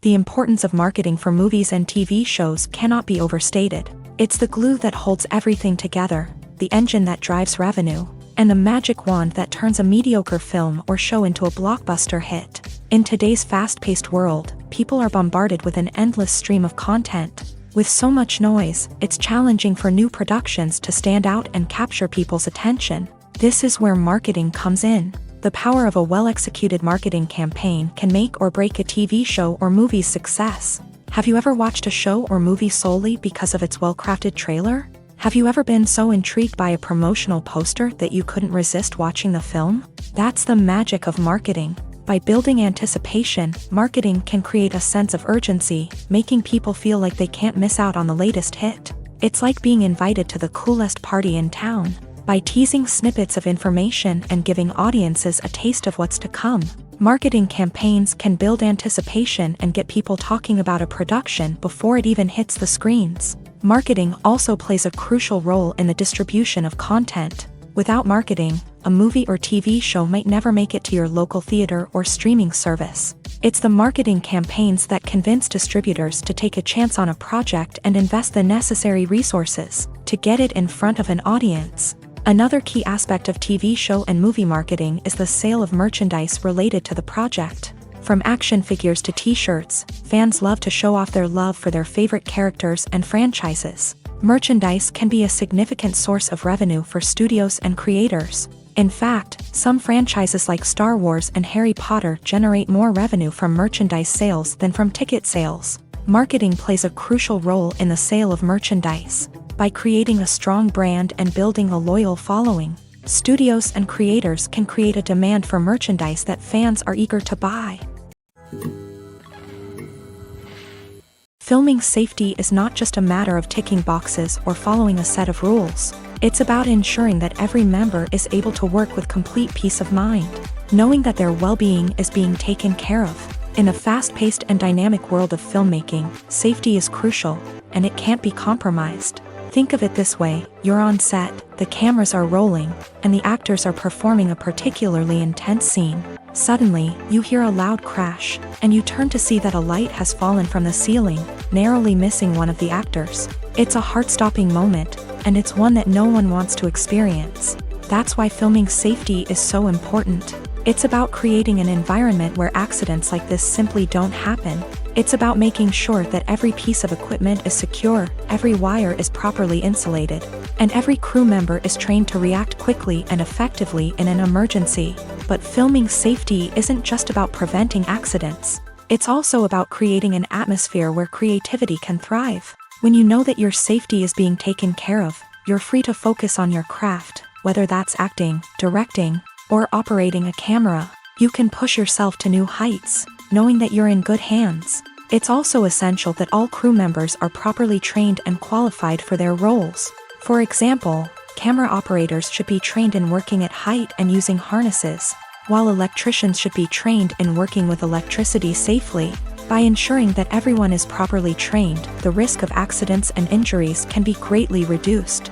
The importance of marketing for movies and TV shows cannot be overstated. It's the glue that holds everything together, the engine that drives revenue, and the magic wand that turns a mediocre film or show into a blockbuster hit. In today's fast-paced world, people are bombarded with an endless stream of content. With so much noise, it's challenging for new productions to stand out and capture people's attention. This is where marketing comes in. The power of a well-executed marketing campaign can make or break a TV show or movie's success. Have you ever watched a show or movie solely because of its well-crafted trailer? Have you ever been so intrigued by a promotional poster that you couldn't resist watching the film? That's the magic of marketing. By building anticipation, marketing can create a sense of urgency, making people feel like they can't miss out on the latest hit. It's like being invited to the coolest party in town. By teasing snippets of information and giving audiences a taste of what's to come, marketing campaigns can build anticipation and get people talking about a production before it even hits the screens. Marketing also plays a crucial role in the distribution of content. Without marketing, a movie or TV show might never make it to your local theater or streaming service. It's the marketing campaigns that convince distributors to take a chance on a project and invest the necessary resources to get it in front of an audience. Another key aspect of TV show and movie marketing is the sale of merchandise related to the project. From action figures to t-shirts, fans love to show off their love for their favorite characters and franchises. Merchandise can be a significant source of revenue for studios and creators. In fact, some franchises like Star Wars and Harry Potter generate more revenue from merchandise sales than from ticket sales. Marketing plays a crucial role in the sale of merchandise. By creating a strong brand and building a loyal following, studios and creators can create a demand for merchandise that fans are eager to buy. Filming safety is not just a matter of ticking boxes or following a set of rules. It's about ensuring that every member is able to work with complete peace of mind, knowing that their well-being is being taken care of. In a fast-paced and dynamic world of filmmaking, safety is crucial, and it can't be compromised. Think of it this way: you're on set, the cameras are rolling, and the actors are performing a particularly intense scene. Suddenly, you hear a loud crash, and you turn to see that a light has fallen from the ceiling, narrowly missing one of the actors. It's a heart-stopping moment, and it's one that no one wants to experience. That's why filming safety is so important. It's about creating an environment where accidents like this simply don't happen. It's about making sure that every piece of equipment is secure, every wire is properly insulated, and every crew member is trained to react quickly and effectively in an emergency. But filming safety isn't just about preventing accidents. It's also about creating an atmosphere where creativity can thrive. When you know that your safety is being taken care of, you're free to focus on your craft, whether that's acting, directing, or operating a camera. You can push yourself to new heights, knowing that you're in good hands. It's also essential that all crew members are properly trained and qualified for their roles. For example, camera operators should be trained in working at height and using harnesses, while electricians should be trained in working with electricity safely. By ensuring that everyone is properly trained, the risk of accidents and injuries can be greatly reduced.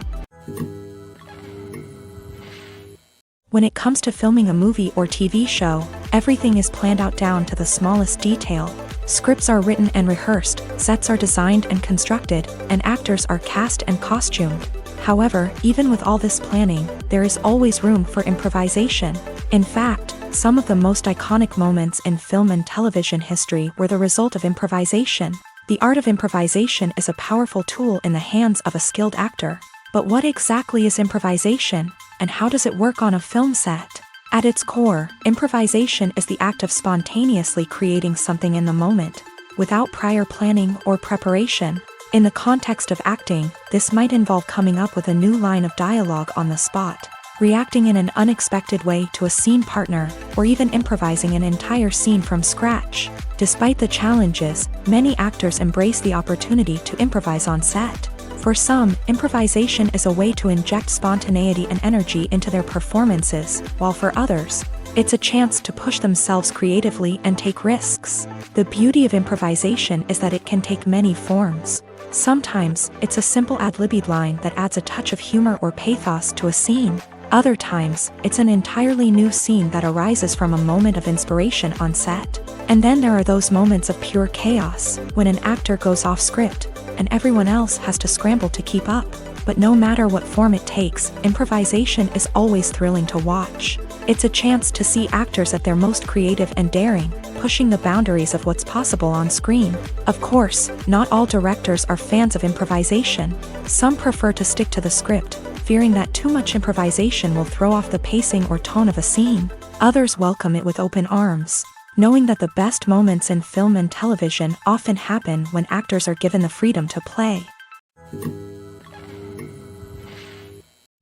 When it comes to filming a movie or TV show, everything is planned out down to the smallest detail. Scripts are written and rehearsed, sets are designed and constructed, and actors are cast and costumed. However, even with all this planning, there is always room for improvisation. In fact, some of the most iconic moments in film and television history were the result of improvisation. The art of improvisation is a powerful tool in the hands of a skilled actor. But what exactly is improvisation, and how does it work on a film set? At its core, improvisation is the act of spontaneously creating something in the moment, without prior planning or preparation. In the context of acting, this might involve coming up with a new line of dialogue on the spot, reacting in an unexpected way to a scene partner, or even improvising an entire scene from scratch. Despite the challenges, many actors embrace the opportunity to improvise on set. For some, improvisation is a way to inject spontaneity and energy into their performances, while for others, it's a chance to push themselves creatively and take risks. The beauty of improvisation is that it can take many forms. Sometimes, it's a simple ad-libbed line that adds a touch of humor or pathos to a scene. Other times, it's an entirely new scene that arises from a moment of inspiration on set. And then there are those moments of pure chaos, when an actor goes off script, and everyone else has to scramble to keep up. But no matter what form it takes, improvisation is always thrilling to watch. It's a chance to see actors at their most creative and daring, pushing the boundaries of what's possible on screen. Of course, not all directors are fans of improvisation. Some prefer to stick to the script, fearing that too much improvisation will throw off the pacing or tone of a scene. Others welcome it with open arms, knowing that the best moments in film and television often happen when actors are given the freedom to play.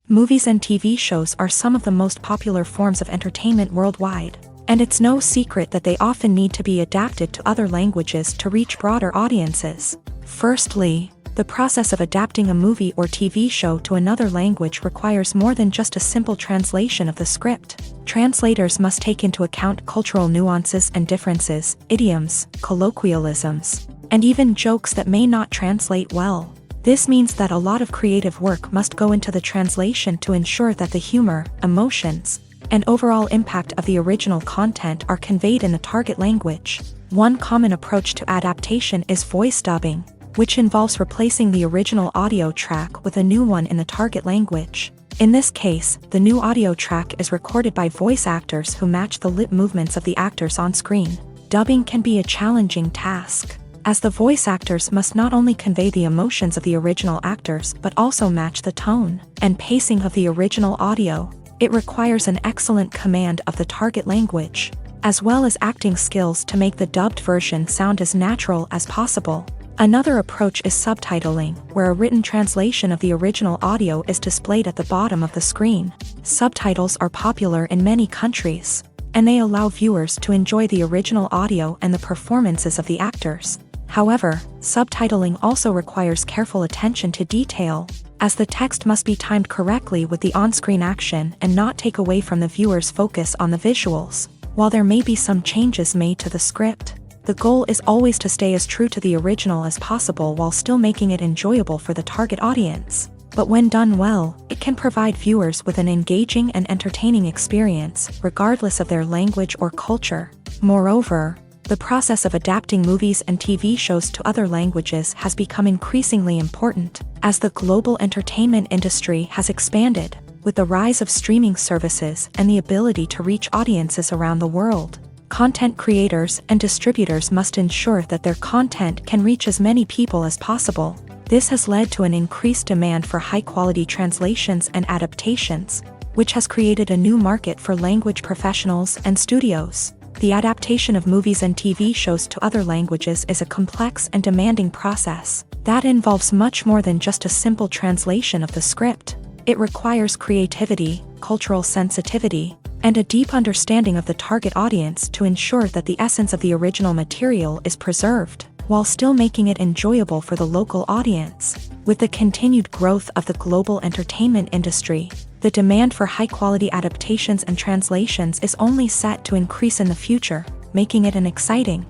Movies and TV shows are some of the most popular forms of entertainment worldwide, and it's no secret that they often need to be adapted to other languages to reach broader audiences. Firstly, the process of adapting a movie or TV show to another language requires more than just a simple translation of the script. Translators must take into account cultural nuances and differences, idioms, colloquialisms, and even jokes that may not translate well. This means that a lot of creative work must go into the translation to ensure that the humor, emotions, and overall impact of the original content are conveyed in the target language. One common approach to adaptation is voice dubbing, which involves replacing the original audio track with a new one in the target language. In this case, the new audio track is recorded by voice actors who match the lip movements of the actors on screen. Dubbing can be a challenging task, as the voice actors must not only convey the emotions of the original actors but also match the tone and pacing of the original audio. It requires an excellent command of the target language, as well as acting skills to make the dubbed version sound as natural as possible. Another approach is subtitling, where a written translation of the original audio is displayed at the bottom of the screen. Subtitles are popular in many countries, and they allow viewers to enjoy the original audio and the performances of the actors. However, subtitling also requires careful attention to detail, as the text must be timed correctly with the on-screen action and not take away from the viewer's focus on the visuals. While there may be some changes made to the script, the goal is always to stay as true to the original as possible while still making it enjoyable for the target audience. But when done well, it can provide viewers with an engaging and entertaining experience, regardless of their language or culture. Moreover, the process of adapting movies and TV shows to other languages has become increasingly important, as the global entertainment industry has expanded, with the rise of streaming services and the ability to reach audiences around the world. Content creators and distributors must ensure that their content can reach as many people as possible. This has led to an increased demand for high-quality translations and adaptations, which has created a new market for language professionals and studios. The adaptation of movies and TV shows to other languages is a complex and demanding process that involves much more than just a simple translation of the script. It requires creativity, cultural sensitivity, and a deep understanding of the target audience to ensure that the essence of the original material is preserved, while still making it enjoyable for the local audience. With the continued growth of the global entertainment industry, the demand for high-quality adaptations and translations is only set to increase in the future, making it an exciting.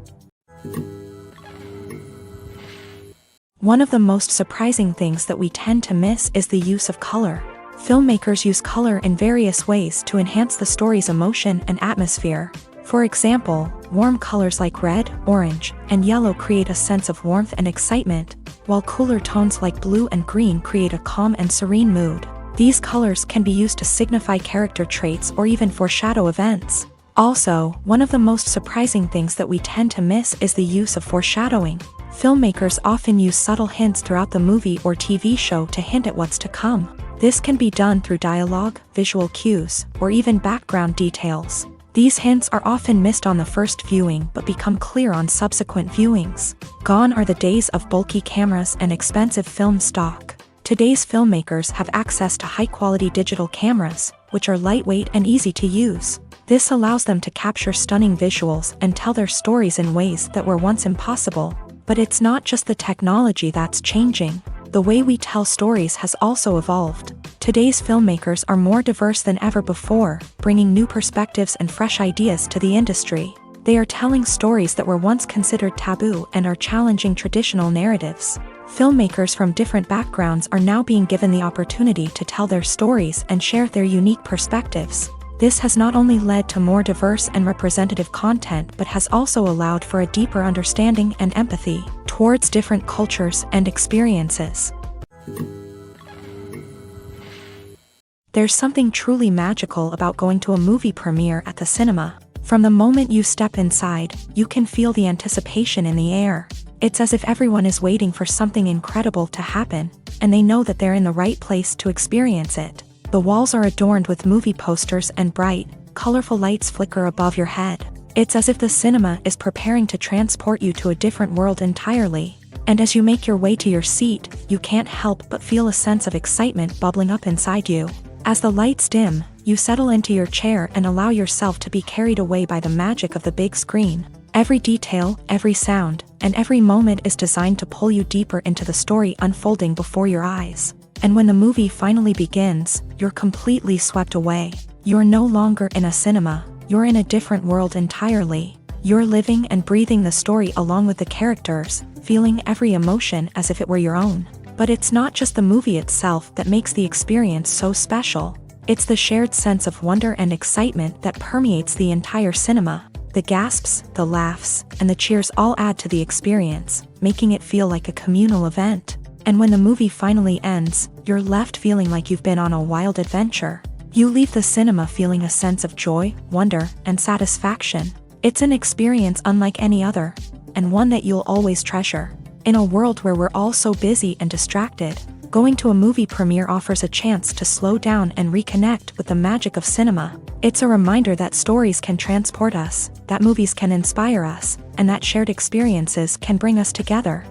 One of the most surprising things that we tend to miss is the use of color. Filmmakers use color in various ways to enhance the story's emotion and atmosphere. For example, warm colors like red, orange, and yellow create a sense of warmth and excitement, while cooler tones like blue and green create a calm and serene mood. These colors can be used to signify character traits or even foreshadow events. Also, one of the most surprising things that we tend to miss is the use of foreshadowing. Filmmakers often use subtle hints throughout the movie or TV show to hint at what's to come. This can be done through dialogue, visual cues, or even background details. These hints are often missed on the first viewing but become clear on subsequent viewings. Gone are the days of bulky cameras and expensive film stock. Today's filmmakers have access to high-quality digital cameras, which are lightweight and easy to use. This allows them to capture stunning visuals and tell their stories in ways that were once impossible. But it's not just the technology that's changing. The way we tell stories has also evolved. Today's filmmakers are more diverse than ever before, bringing new perspectives and fresh ideas to the industry. They are telling stories that were once considered taboo and are challenging traditional narratives. Filmmakers from different backgrounds are now being given the opportunity to tell their stories and share their unique perspectives. This has not only led to more diverse and representative content but has also allowed for a deeper understanding and empathy towards different cultures and experiences. There's something truly magical about going to a movie premiere at the cinema. From the moment you step inside, you can feel the anticipation in the air. It's as if everyone is waiting for something incredible to happen, and they know that they're in the right place to experience it. The walls are adorned with movie posters and bright, colorful lights flicker above your head. It's as if the cinema is preparing to transport you to a different world entirely. And as you make your way to your seat, you can't help but feel a sense of excitement bubbling up inside you. As the lights dim, you settle into your chair and allow yourself to be carried away by the magic of the big screen. Every detail, every sound, and every moment is designed to pull you deeper into the story unfolding before your eyes. And when the movie finally begins, you're completely swept away. You're no longer in a cinema, you're in a different world entirely. You're living and breathing the story along with the characters, feeling every emotion as if it were your own. But it's not just the movie itself that makes the experience so special. It's the shared sense of wonder and excitement that permeates the entire cinema. The gasps, the laughs, and the cheers all add to the experience, making it feel like a communal event. And when the movie finally ends, you're left feeling like you've been on a wild adventure. You leave the cinema feeling a sense of joy, wonder, and satisfaction. It's an experience unlike any other, and one that you'll always treasure. In a world where we're all so busy and distracted, going to a movie premiere offers a chance to slow down and reconnect with the magic of cinema. It's a reminder that stories can transport us, that movies can inspire us, and that shared experiences can bring us together.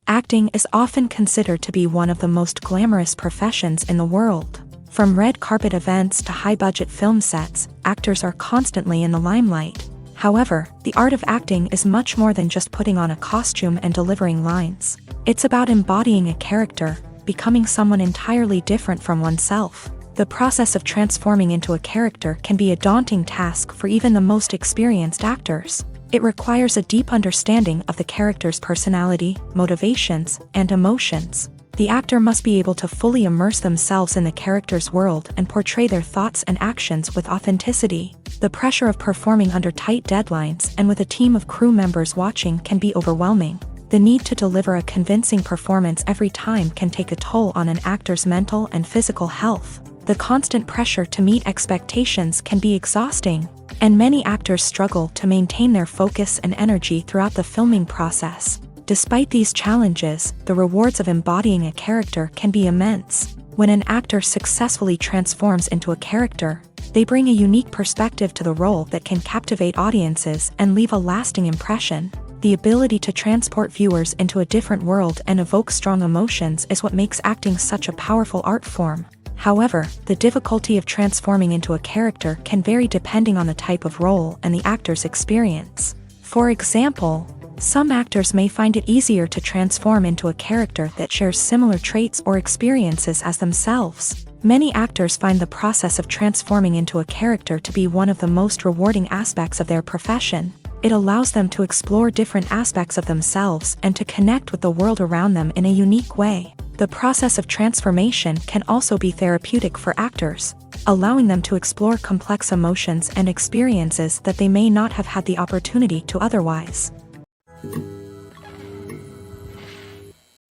Acting is often considered to be one of the most glamorous professions in the world. From red carpet events to high-budget film sets, actors are constantly in the limelight. However, the art of acting is much more than just putting on a costume and delivering lines. It's about embodying a character, becoming someone entirely different from oneself. The process of transforming into a character can be a daunting task for even the most experienced actors. It requires a deep understanding of the character's personality, motivations, and emotions. The actor must be able to fully immerse themselves in the character's world and portray their thoughts and actions with authenticity. The pressure of performing under tight deadlines and with a team of crew members watching can be overwhelming. The need to deliver a convincing performance every time can take a toll on an actor's mental and physical health. The constant pressure to meet expectations can be exhausting, and many actors struggle to maintain their focus and energy throughout the filming process. Despite these challenges, the rewards of embodying a character can be immense. When an actor successfully transforms into a character, they bring a unique perspective to the role that can captivate audiences and leave a lasting impression. The ability to transport viewers into a different world and evoke strong emotions is what makes acting such a powerful art form. However, the difficulty of transforming into a character can vary depending on the type of role and the actor's experience. For example, some actors may find it easier to transform into a character that shares similar traits or experiences as themselves. Many actors find the process of transforming into a character to be one of the most rewarding aspects of their profession. It allows them to explore different aspects of themselves and to connect with the world around them in a unique way. The process of transformation can also be therapeutic for actors, allowing them to explore complex emotions and experiences that they may not have had the opportunity to otherwise.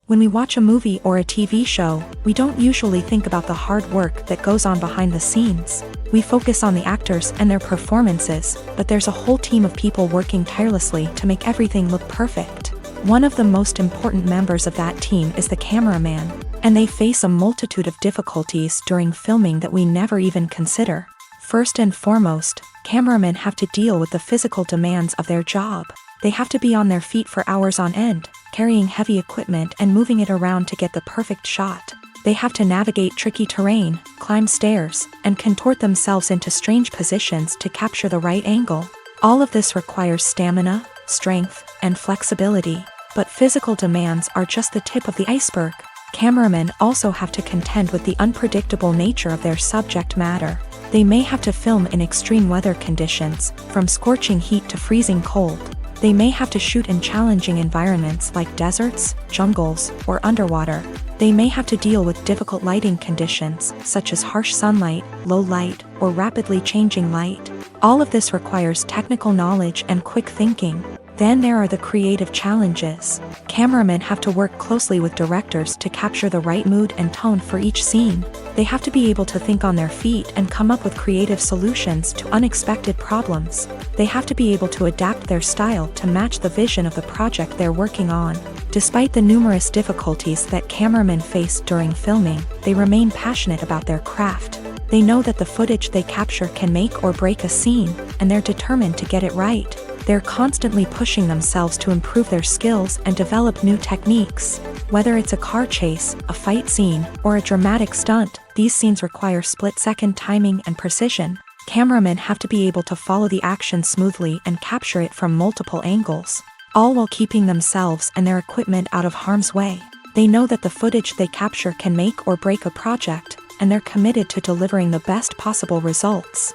When we watch a movie or a TV show, we don't usually think about the hard work that goes on behind the scenes. We focus on the actors and their performances, but there's a whole team of people working tirelessly to make everything look perfect. One of the most important members of that team is the cameraman, and they face a multitude of difficulties during filming that we never even consider. First and foremost, cameramen have to deal with the physical demands of their job. They have to be on their feet for hours on end, carrying heavy equipment and moving it around to get the perfect shot. They have to navigate tricky terrain, climb stairs, and contort themselves into strange positions to capture the right angle. All of this requires stamina, strength, and flexibility. But physical demands are just the tip of the iceberg. Cameramen also have to contend with the unpredictable nature of their subject matter. They may have to film in extreme weather conditions, from scorching heat to freezing cold. They may have to shoot in challenging environments like deserts, jungles, or underwater. They may have to deal with difficult lighting conditions, such as harsh sunlight, low light, or rapidly changing light. All of this requires technical knowledge and quick thinking. Then there are the creative challenges. Cameramen have to work closely with directors to capture the right mood and tone for each scene. They have to be able to think on their feet and come up with creative solutions to unexpected problems. They have to be able to adapt their style to match the vision of the project they're working on. Despite the numerous difficulties that cameramen face during filming, they remain passionate about their craft. They know that the footage they capture can make or break a scene, and they're determined to get it right. They're constantly pushing themselves to improve their skills and develop new techniques. Whether it's a car chase, a fight scene, or a dramatic stunt, these scenes require split-second timing and precision. Cameramen have to be able to follow the action smoothly and capture it from multiple angles, all while keeping themselves and their equipment out of harm's way. They know that the footage they capture can make or break a project, and they're committed to delivering the best possible results.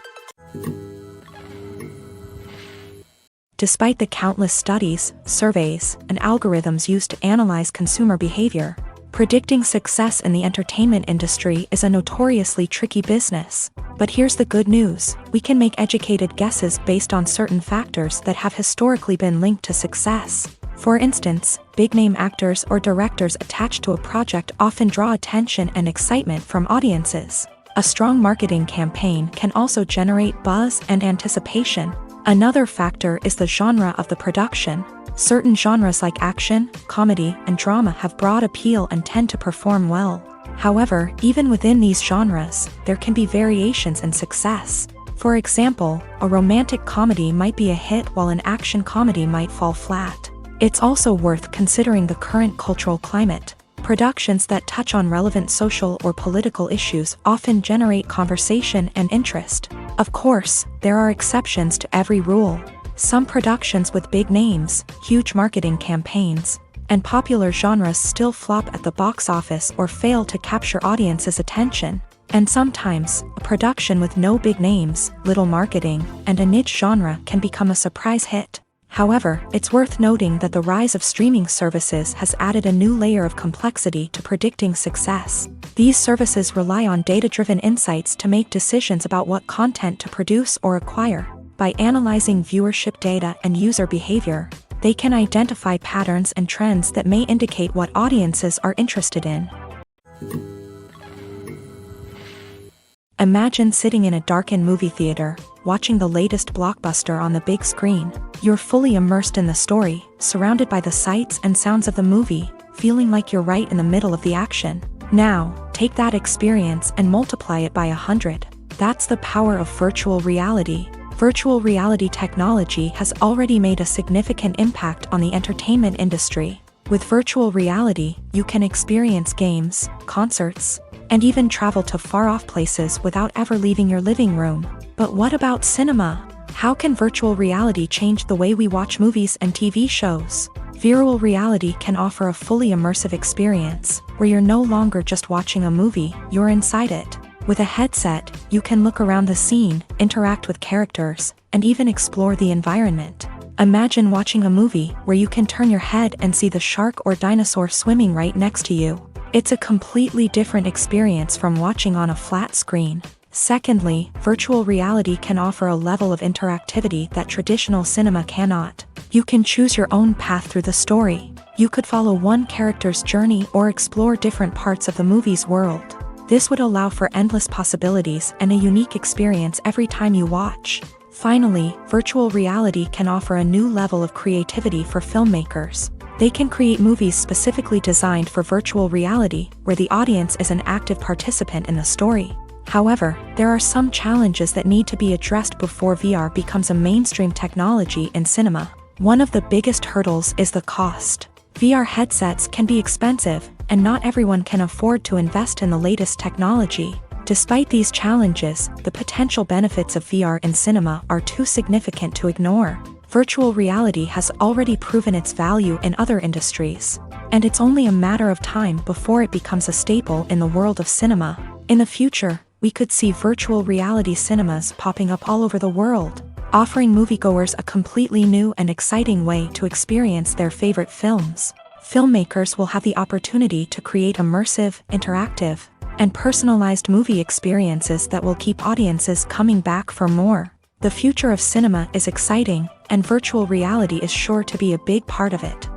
Despite the countless studies, surveys, and algorithms used to analyze consumer behavior, predicting success in the entertainment industry is a notoriously tricky business. But here's the good news: we can make educated guesses based on certain factors that have historically been linked to success. For instance, big-name actors or directors attached to a project often draw attention and excitement from audiences. A strong marketing campaign can also generate buzz and anticipation. Another factor is the genre of the production. Certain genres like action, comedy, and drama have broad appeal and tend to perform well. However, even within these genres, there can be variations in success. For example, a romantic comedy might be a hit while an action comedy might fall flat. It's also worth considering the current cultural climate. Productions that touch on relevant social or political issues often generate conversation and interest. Of course, there are exceptions to every rule. Some productions with big names, huge marketing campaigns, and popular genres still flop at the box office or fail to capture audiences' attention. And sometimes, a production with no big names, little marketing, and a niche genre can become a surprise hit. However, it's worth noting that the rise of streaming services has added a new layer of complexity to predicting success. These services rely on data-driven insights to make decisions about what content to produce or acquire. By analyzing viewership data and user behavior, they can identify patterns and trends that may indicate what audiences are interested in. Imagine sitting in a darkened movie theater, watching the latest blockbuster on the big screen. You're fully immersed in the story, surrounded by the sights and sounds of the movie, feeling like you're right in the middle of the action. Now, take that experience and multiply it by 100. That's the power of virtual reality. Virtual reality technology has already made a significant impact on the entertainment industry. With virtual reality, you can experience games, concerts, and even travel to far-off places without ever leaving your living room. But what about cinema? How can virtual reality change the way we watch movies and TV shows? Virtual reality can offer a fully immersive experience, where you're no longer just watching a movie, you're inside it. With a headset, you can look around the scene, interact with characters, and even explore the environment. Imagine watching a movie where you can turn your head and see the shark or dinosaur swimming right next to you. It's a completely different experience from watching on a flat screen. Secondly, virtual reality can offer a level of interactivity that traditional cinema cannot. You can choose your own path through the story. You could follow one character's journey or explore different parts of the movie's world. This would allow for endless possibilities and a unique experience every time you watch. Finally, virtual reality can offer a new level of creativity for filmmakers. They can create movies specifically designed for virtual reality, where the audience is an active participant in the story. However, there are some challenges that need to be addressed before VR becomes a mainstream technology in cinema. One of the biggest hurdles is the cost. VR headsets can be expensive, and not everyone can afford to invest in the latest technology. Despite these challenges, the potential benefits of VR in cinema are too significant to ignore. Virtual reality has already proven its value in other industries, and it's only a matter of time before it becomes a staple in the world of cinema. In the future, we could see virtual reality cinemas popping up all over the world, offering moviegoers a completely new and exciting way to experience their favorite films. Filmmakers will have the opportunity to create immersive, interactive, and personalized movie experiences that will keep audiences coming back for more. The future of cinema is exciting, and virtual reality is sure to be a big part of it.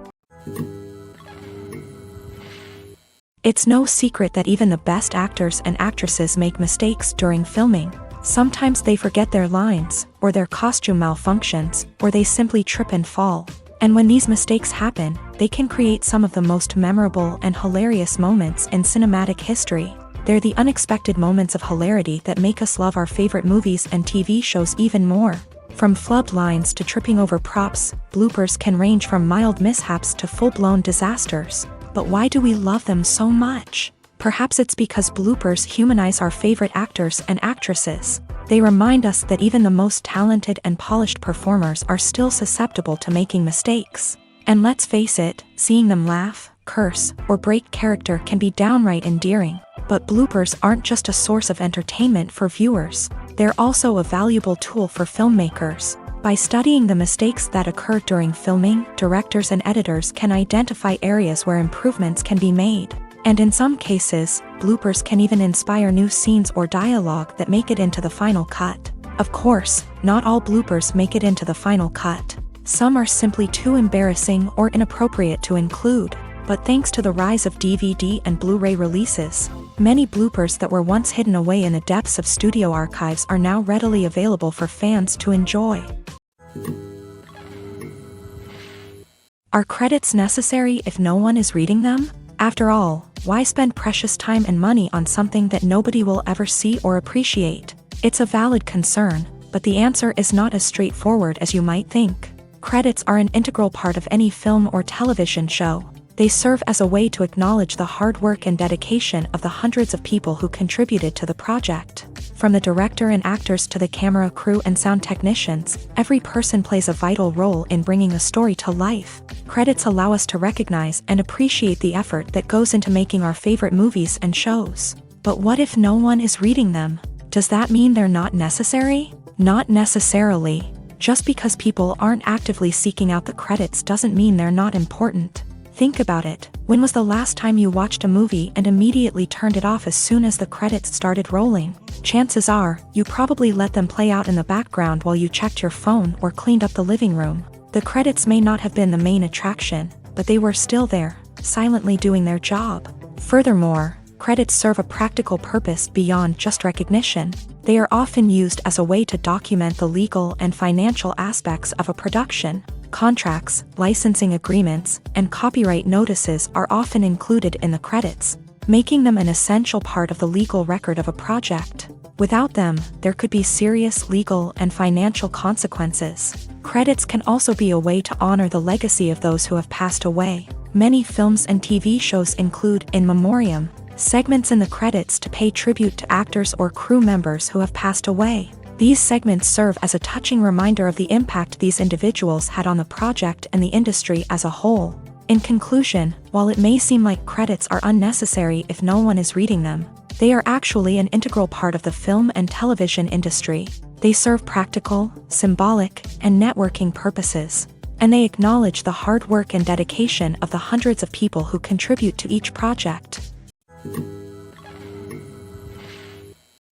It's no secret that even the best actors and actresses make mistakes during filming. Sometimes they forget their lines, or their costume malfunctions, or they simply trip and fall. And when these mistakes happen, they can create some of the most memorable and hilarious moments in cinematic history. They're the unexpected moments of hilarity that make us love our favorite movies and TV shows even more. From flubbed lines to tripping over props, bloopers can range from mild mishaps to full-blown disasters. But why do we love them so much? Perhaps it's because bloopers humanize our favorite actors and actresses. They remind us that even the most talented and polished performers are still susceptible to making mistakes. And let's face it, seeing them laugh, curse, or break character can be downright endearing. But bloopers aren't just a source of entertainment for viewers. They're also a valuable tool for filmmakers. By studying the mistakes that occur during filming, directors and editors can identify areas where improvements can be made. And in some cases, bloopers can even inspire new scenes or dialogue that make it into the final cut. Of course, not all bloopers make it into the final cut. Some are simply too embarrassing or inappropriate to include. But thanks to the rise of DVD and Blu-ray releases, many bloopers that were once hidden away in the depths of studio archives are now readily available for fans to enjoy. Are credits necessary if no one is reading them? After all, why spend precious time and money on something that nobody will ever see or appreciate? It's a valid concern, but the answer is not as straightforward as you might think. Credits are an integral part of any film or television show. They serve as a way to acknowledge the hard work and dedication of the hundreds of people who contributed to the project. From the director and actors to the camera crew and sound technicians, every person plays a vital role in bringing a story to life. Credits allow us to recognize and appreciate the effort that goes into making our favorite movies and shows. But what if no one is reading them? Does that mean they're not necessary? Not necessarily. Just because people aren't actively seeking out the credits doesn't mean they're not important. Think about it. When was the last time you watched a movie and immediately turned it off as soon as the credits started rolling? Chances are, you probably let them play out in the background while you checked your phone or cleaned up the living room. The credits may not have been the main attraction, but they were still there, silently doing their job. Furthermore, credits serve a practical purpose beyond just recognition. They are often used as a way to document the legal and financial aspects of a production. Contracts, licensing agreements, and copyright notices are often included in the credits, making them an essential part of the legal record of a project. Without them, there could be serious legal and financial consequences. Credits can also be a way to honor the legacy of those who have passed away. Many films and TV shows include in memoriam segments in the credits to pay tribute to actors or crew members who have passed away. These segments serve as a touching reminder of the impact these individuals had on the project and the industry as a whole. In conclusion, while it may seem like credits are unnecessary if no one is reading them, they are actually an integral part of the film and television industry. They serve practical, symbolic, and networking purposes, and they acknowledge the hard work and dedication of the hundreds of people who contribute to each project.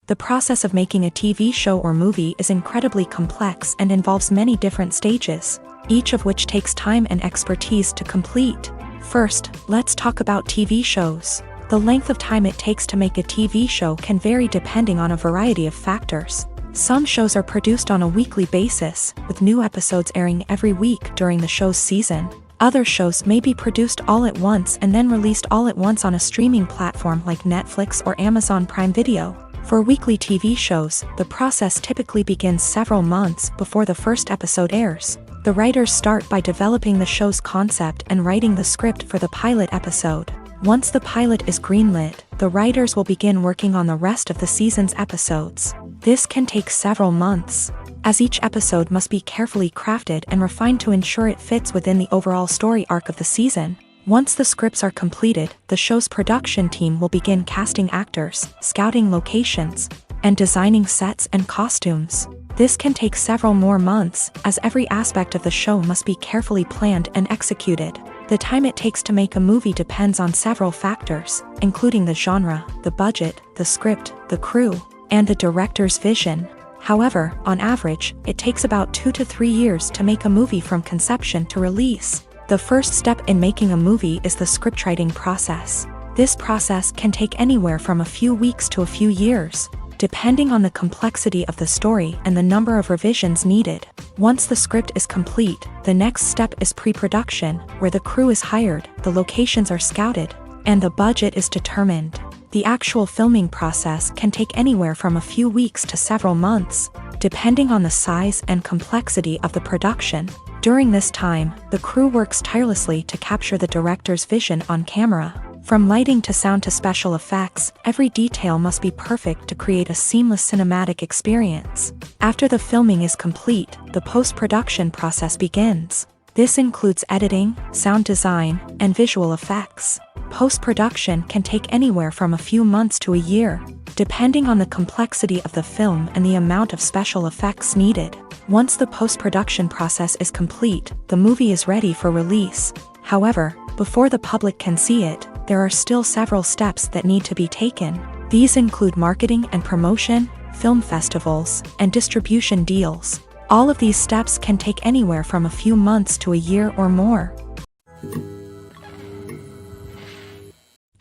The process of making a TV show or movie is incredibly complex and involves many different stages, each of which takes time and expertise to complete. First, let's talk about TV shows. The length of time it takes to make a TV show can vary depending on a variety of factors. Some shows are produced on a weekly basis, with new episodes airing every week during the show's season. Other shows may be produced all at once and then released all at once on a streaming platform like Netflix or Amazon Prime Video. For weekly TV shows, the process typically begins several months before the first episode airs. The writers start by developing the show's concept and writing the script for the pilot episode. Once the pilot is greenlit, the writers will begin working on the rest of the season's episodes. This can take several months, as each episode must be carefully crafted and refined to ensure it fits within the overall story arc of the season. Once the scripts are completed, the show's production team will begin casting actors, scouting locations, and designing sets and costumes. This can take several more months, as every aspect of the show must be carefully planned and executed. The time it takes to make a movie depends on several factors, including the genre, the budget, the script, the crew, and the director's vision. However, on average, it takes about 2 to 3 years to make a movie from conception to release. The first step in making a movie is the scriptwriting process. This process can take anywhere from a few weeks to a few years, depending on the complexity of the story and the number of revisions needed. Once the script is complete, the next step is pre-production, where the crew is hired, the locations are scouted, and the budget is determined. The actual filming process can take anywhere from a few weeks to several months, depending on the size and complexity of the production. During this time, the crew works tirelessly to capture the director's vision on camera. From lighting to sound to special effects, every detail must be perfect to create a seamless cinematic experience. After the filming is complete, the post-production process begins. This includes editing, sound design, and visual effects. Post-production can take anywhere from a few months to a year, depending on the complexity of the film and the amount of special effects needed. Once the post-production process is complete, the movie is ready for release. However, before the public can see it, there are still several steps that need to be taken. These include marketing and promotion, film festivals, and distribution deals. All of these steps can take anywhere from a few months to a year or more.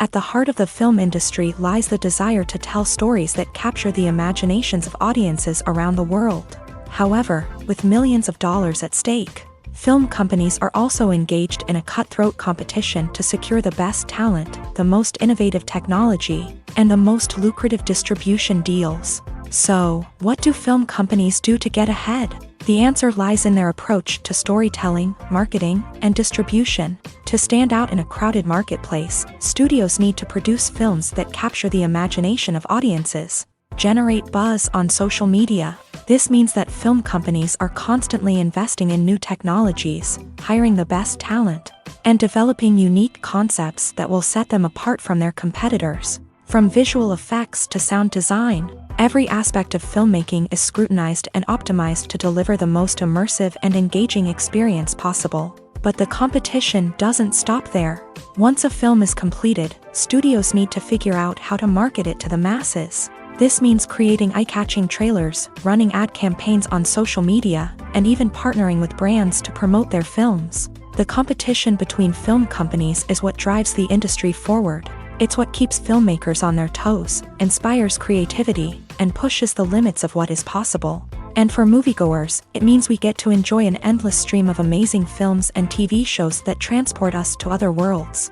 At the heart of the film industry lies the desire to tell stories that capture the imaginations of audiences around the world. However, with millions of dollars at stake, film companies are also engaged in a cutthroat competition to secure the best talent, the most innovative technology, and the most lucrative distribution deals. So, what do film companies do to get ahead? The answer lies in their approach to storytelling, marketing, and distribution. To stand out in a crowded marketplace, studios need to produce films that capture the imagination of audiences, generate buzz on social media. This means that film companies are constantly investing in new technologies, hiring the best talent, and developing unique concepts that will set them apart from their competitors. From visual effects to sound design, every aspect of filmmaking is scrutinized and optimized to deliver the most immersive and engaging experience possible. But the competition doesn't stop there. Once a film is completed, studios need to figure out how to market it to the masses. This means creating eye-catching trailers, running ad campaigns on social media, and even partnering with brands to promote their films. The competition between film companies is what drives the industry forward. It's what keeps filmmakers on their toes, inspires creativity, and pushes the limits of what is possible. And for moviegoers, it means we get to enjoy an endless stream of amazing films and TV shows that transport us to other worlds.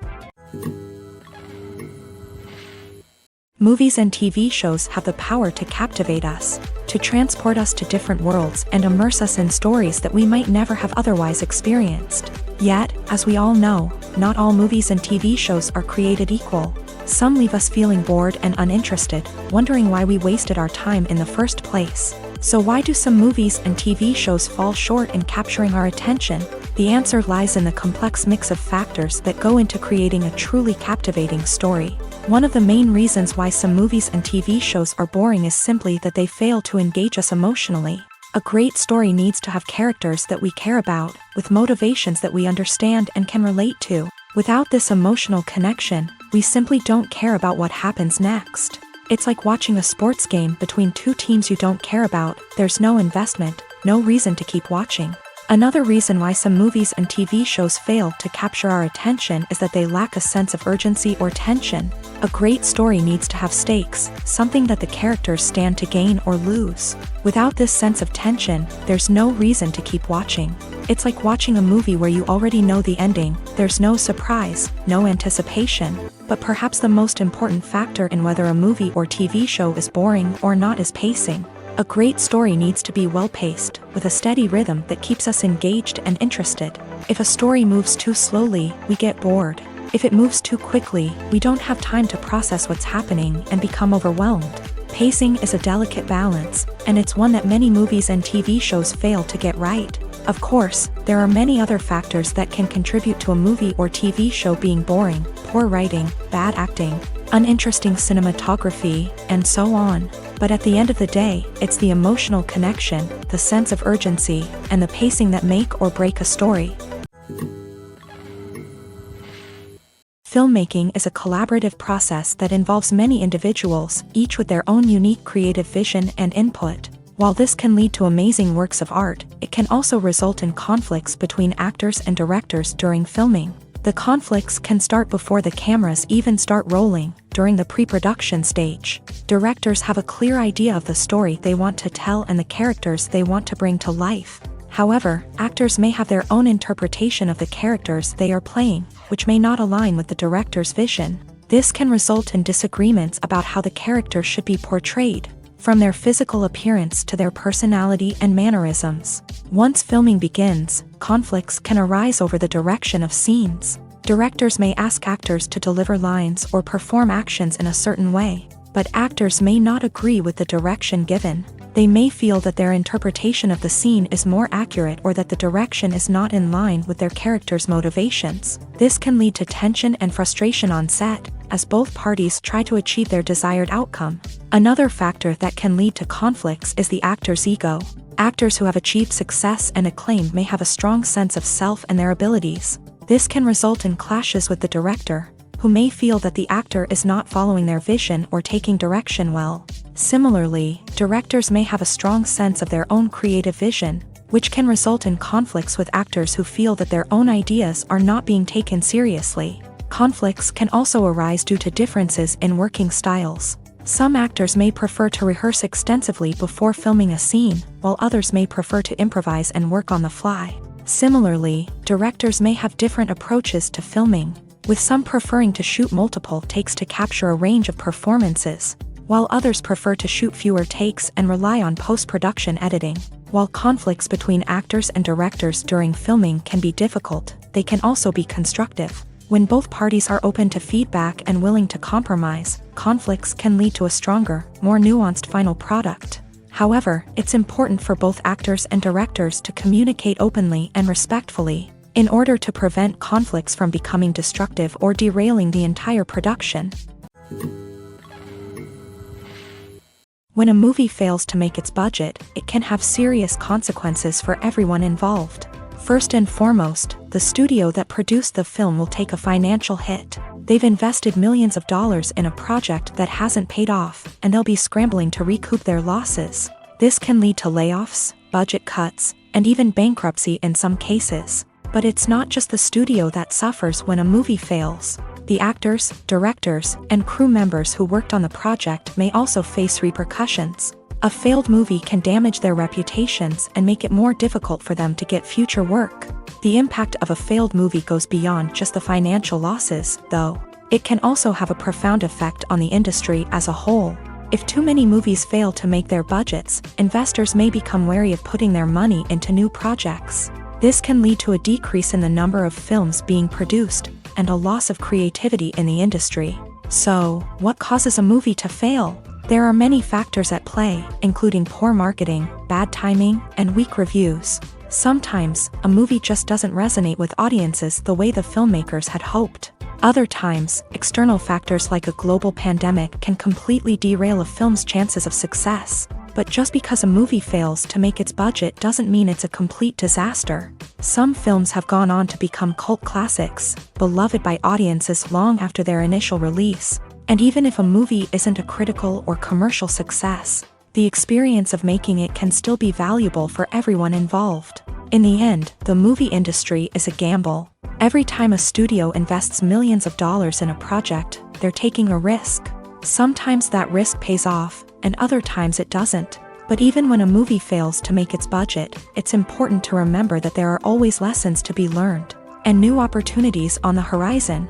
Movies and TV shows have the power to captivate us, to transport us to different worlds and immerse us in stories that we might never have otherwise experienced. Yet, as we all know, not all movies and TV shows are created equal. Some leave us feeling bored and uninterested, wondering why we wasted our time in the first place. So why do some movies and TV shows fall short in capturing our attention? The answer lies in the complex mix of factors that go into creating a truly captivating story. One of the main reasons why some movies and TV shows are boring is simply that they fail to engage us emotionally. A great story needs to have characters that we care about, with motivations that we understand and can relate to. Without this emotional connection, we simply don't care about what happens next. It's like watching a sports game between two teams you don't care about. There's no investment, no reason to keep watching. Another reason why some movies and TV shows fail to capture our attention is that they lack a sense of urgency or tension. A great story needs to have stakes, something that the characters stand to gain or lose. Without this sense of tension, there's no reason to keep watching. It's like watching a movie where you already know the ending. There's no surprise, no anticipation. But perhaps the most important factor in whether a movie or TV show is boring or not is pacing. A great story needs to be well-paced, with a steady rhythm that keeps us engaged and interested. If a story moves too slowly, we get bored. If it moves too quickly, we don't have time to process what's happening and become overwhelmed. Pacing is a delicate balance, and it's one that many movies and TV shows fail to get right. Of course, there are many other factors that can contribute to a movie or TV show being boring: poor writing, bad acting, uninteresting cinematography, and so on. But at the end of the day, it's the emotional connection, the sense of urgency, and the pacing that make or break a story. Filmmaking is a collaborative process that involves many individuals, each with their own unique creative vision and input. While this can lead to amazing works of art, it can also result in conflicts between actors and directors during filming. The conflicts can start before the cameras even start rolling, during the pre-production stage. Directors have a clear idea of the story they want to tell and the characters they want to bring to life. However, actors may have their own interpretation of the characters they are playing, which may not align with the director's vision. This can result in disagreements about how the character should be portrayed, from their physical appearance to their personality and mannerisms. Once filming begins, conflicts can arise over the direction of scenes. Directors may ask actors to deliver lines or perform actions in a certain way, but actors may not agree with the direction given. They may feel that their interpretation of the scene is more accurate or that the direction is not in line with their character's motivations. This can lead to tension and frustration on set, as both parties try to achieve their desired outcome. Another factor that can lead to conflicts is the actor's ego. Actors who have achieved success and acclaim may have a strong sense of self and their abilities. This can result in clashes with the director, who may feel that the actor is not following their vision or taking direction well. Similarly, directors may have a strong sense of their own creative vision, which can result in conflicts with actors who feel that their own ideas are not being taken seriously. Conflicts can also arise due to differences in working styles. Some actors may prefer to rehearse extensively before filming a scene, while others may prefer to improvise and work on the fly. Similarly, directors may have different approaches to filming, with some preferring to shoot multiple takes to capture a range of performances, while others prefer to shoot fewer takes and rely on post-production editing. While conflicts between actors and directors during filming can be difficult, they can also be constructive. When both parties are open to feedback and willing to compromise, conflicts can lead to a stronger, more nuanced final product. However, it's important for both actors and directors to communicate openly and respectfully, in order to prevent conflicts from becoming destructive or derailing the entire production. When a movie fails to make its budget, it can have serious consequences for everyone involved. First and foremost, the studio that produced the film will take a financial hit. They've invested millions of dollars in a project that hasn't paid off, and they'll be scrambling to recoup their losses. This can lead to layoffs, budget cuts, and even bankruptcy in some cases. But it's not just the studio that suffers when a movie fails. The actors, directors, and crew members who worked on the project may also face repercussions. A failed movie can damage their reputations and make it more difficult for them to get future work. The impact of a failed movie goes beyond just the financial losses, though. It can also have a profound effect on the industry as a whole. If too many movies fail to make their budgets, investors may become wary of putting their money into new projects. This can lead to a decrease in the number of films being produced, and a loss of creativity in the industry. So, what causes a movie to fail? There are many factors at play, including poor marketing, bad timing, and weak reviews. Sometimes, a movie just doesn't resonate with audiences the way the filmmakers had hoped. Other times, external factors like a global pandemic can completely derail a film's chances of success. But just because a movie fails to make its budget doesn't mean it's a complete disaster. Some films have gone on to become cult classics, beloved by audiences long after their initial release. And even if a movie isn't a critical or commercial success, the experience of making it can still be valuable for everyone involved. In the end, the movie industry is a gamble. Every time a studio invests millions of dollars in a project, they're taking a risk. Sometimes that risk pays off, and other times it doesn't. But even when a movie fails to make its budget, it's important to remember that there are always lessons to be learned, and new opportunities on the horizon.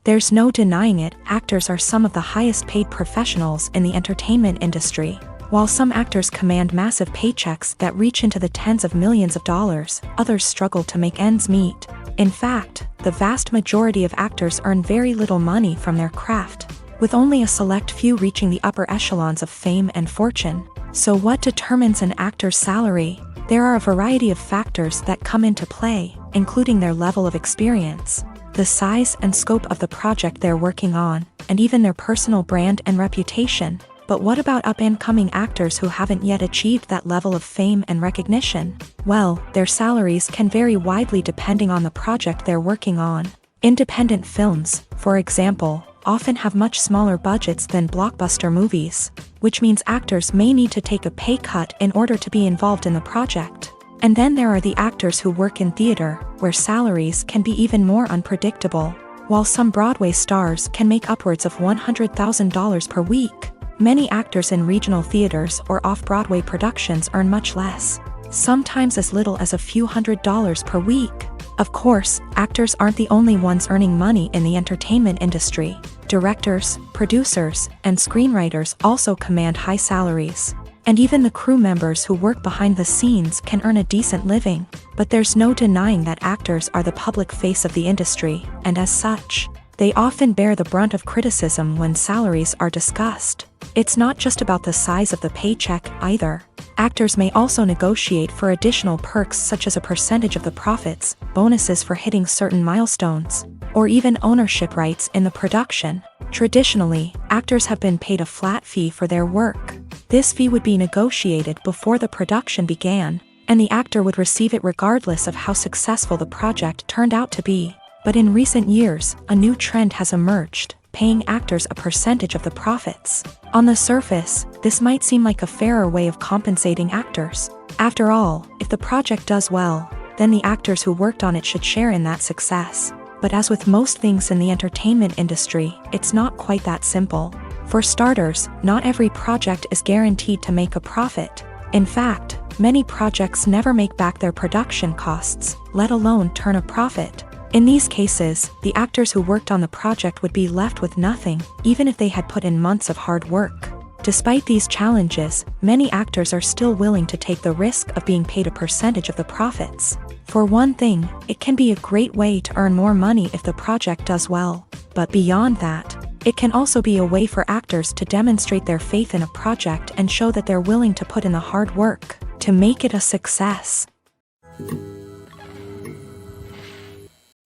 There's no denying it, actors are some of the highest paid professionals in the entertainment industry. While some actors command massive paychecks that reach into the tens of millions of dollars, others struggle to make ends meet. In fact, the vast majority of actors earn very little money from their craft, with only a select few reaching the upper echelons of fame and fortune. So what determines an actor's salary? There are a variety of factors that come into play, including their level of experience, the size and scope of the project they're working on, and even their personal brand and reputation. But what about up-and-coming actors who haven't yet achieved that level of fame and recognition? Well, their salaries can vary widely depending on the project they're working on. Independent films, for example, often have much smaller budgets than blockbuster movies, which means actors may need to take a pay cut in order to be involved in the project. And then there are the actors who work in theater, where salaries can be even more unpredictable. While some Broadway stars can make upwards of $100,000 per week, many actors in regional theaters or off-Broadway productions earn much less, sometimes as little as a few $100s per week. Of course, actors aren't the only ones earning money in the entertainment industry. Directors, producers, and screenwriters also command high salaries. And even the crew members who work behind the scenes can earn a decent living. But there's no denying that actors are the public face of the industry, and as such, they often bear the brunt of criticism when salaries are discussed. It's not just about the size of the paycheck, either. Actors may also negotiate for additional perks such as a percentage of the profits, bonuses for hitting certain milestones, or even ownership rights in the production. Traditionally, actors have been paid a flat fee for their work. This fee would be negotiated before the production began, and the actor would receive it regardless of how successful the project turned out to be. But in recent years, a new trend has emerged, paying actors a percentage of the profits. On the surface, this might seem like a fairer way of compensating actors. After all, if the project does well, then the actors who worked on it should share in that success. But as with most things in the entertainment industry, it's not quite that simple. For starters, not every project is guaranteed to make a profit. In fact, many projects never make back their production costs, let alone turn a profit. In these cases, the actors who worked on the project would be left with nothing, even if they had put in months of hard work. Despite these challenges, many actors are still willing to take the risk of being paid a percentage of the profits. For one thing, it can be a great way to earn more money if the project does well. But beyond that, it can also be a way for actors to demonstrate their faith in a project and show that they're willing to put in the hard work to make it a success.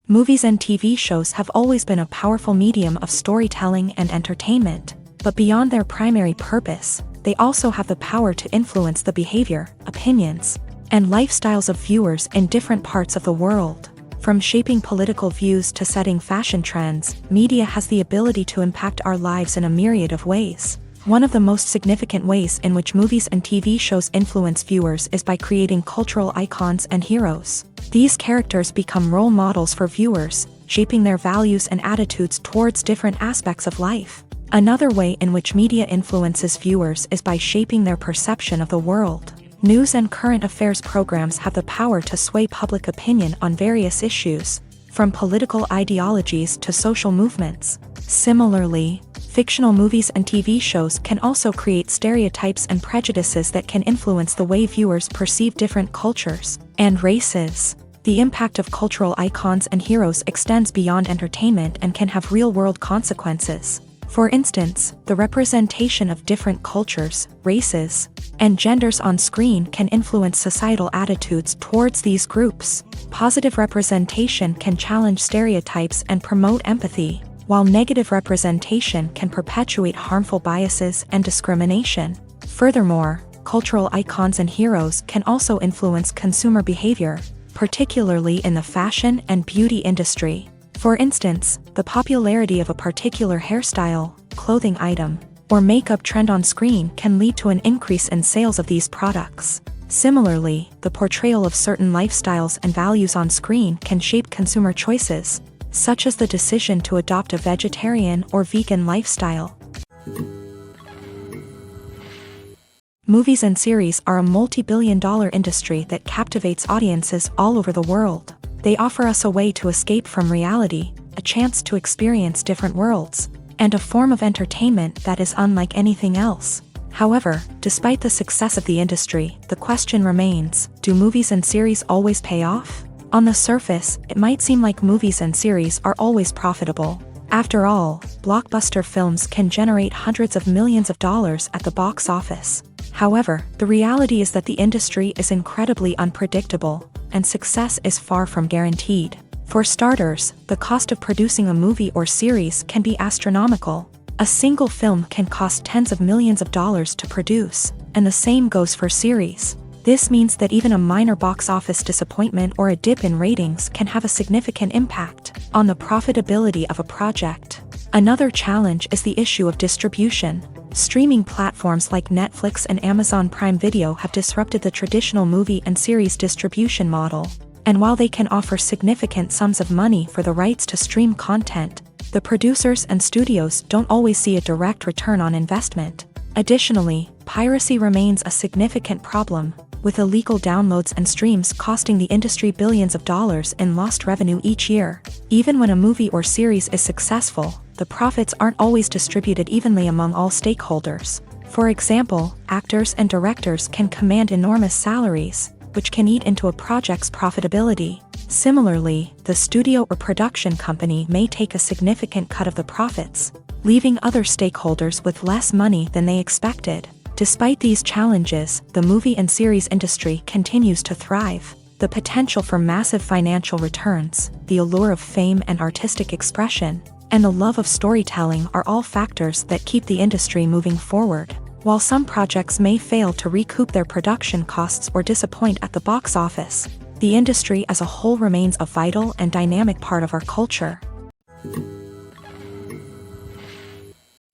Movies and TV shows have always been a powerful medium of storytelling and entertainment, but beyond their primary purpose, they also have the power to influence the behavior, opinions, and lifestyles of viewers in different parts of the world. From shaping political views to setting fashion trends, media has the ability to impact our lives in a myriad of ways. One of the most significant ways in which movies and TV shows influence viewers is by creating cultural icons and heroes. These characters become role models for viewers, shaping their values and attitudes towards different aspects of life. Another way in which media influences viewers is by shaping their perception of the world. News and current affairs programs have the power to sway public opinion on various issues, from political ideologies to social movements. Similarly, fictional movies and TV shows can also create stereotypes and prejudices that can influence the way viewers perceive different cultures and races. The impact of cultural icons and heroes extends beyond entertainment and can have real-world consequences. For instance, the representation of different cultures, races, and genders on screen can influence societal attitudes towards these groups. Positive representation can challenge stereotypes and promote empathy, while negative representation can perpetuate harmful biases and discrimination. Furthermore, cultural icons and heroes can also influence consumer behavior, particularly in the fashion and beauty industry. For instance, the popularity of a particular hairstyle, clothing item, or makeup trend on screen can lead to an increase in sales of these products. Similarly, the portrayal of certain lifestyles and values on screen can shape consumer choices, such as the decision to adopt a vegetarian or vegan lifestyle. Movies and series are a multi-billion-dollar industry that captivates audiences all over the world. They offer us a way to escape from reality, a chance to experience different worlds, and a form of entertainment that is unlike anything else. However, despite the success of the industry, the question remains, do movies and series always pay off? On the surface, it might seem like movies and series are always profitable. After all, blockbuster films can generate hundreds of millions of dollars at the box office. However, the reality is that the industry is incredibly unpredictable, and success is far from guaranteed. For starters, the cost of producing a movie or series can be astronomical. A single film can cost tens of millions of dollars to produce, and the same goes for series. This means that even a minor box office disappointment or a dip in ratings can have a significant impact on the profitability of a project. Another challenge is the issue of distribution. Streaming platforms like Netflix and Amazon Prime Video have disrupted the traditional movie and series distribution model. And while they can offer significant sums of money for the rights to stream content, the producers and studios don't always see a direct return on investment. Additionally, piracy remains a significant problem, with illegal downloads and streams costing the industry billions of dollars in lost revenue each year. Even when a movie or series is successful, the profits aren't always distributed evenly among all stakeholders. For example, actors and directors can command enormous salaries, which can eat into a project's profitability. Similarly, the studio or production company may take a significant cut of the profits, leaving other stakeholders with less money than they expected. Despite these challenges, the movie and series industry continues to thrive. The potential for massive financial returns, the allure of fame and artistic expression, and the love of storytelling are all factors that keep the industry moving forward. While some projects may fail to recoup their production costs or disappoint at the box office, the industry as a whole remains a vital and dynamic part of our culture.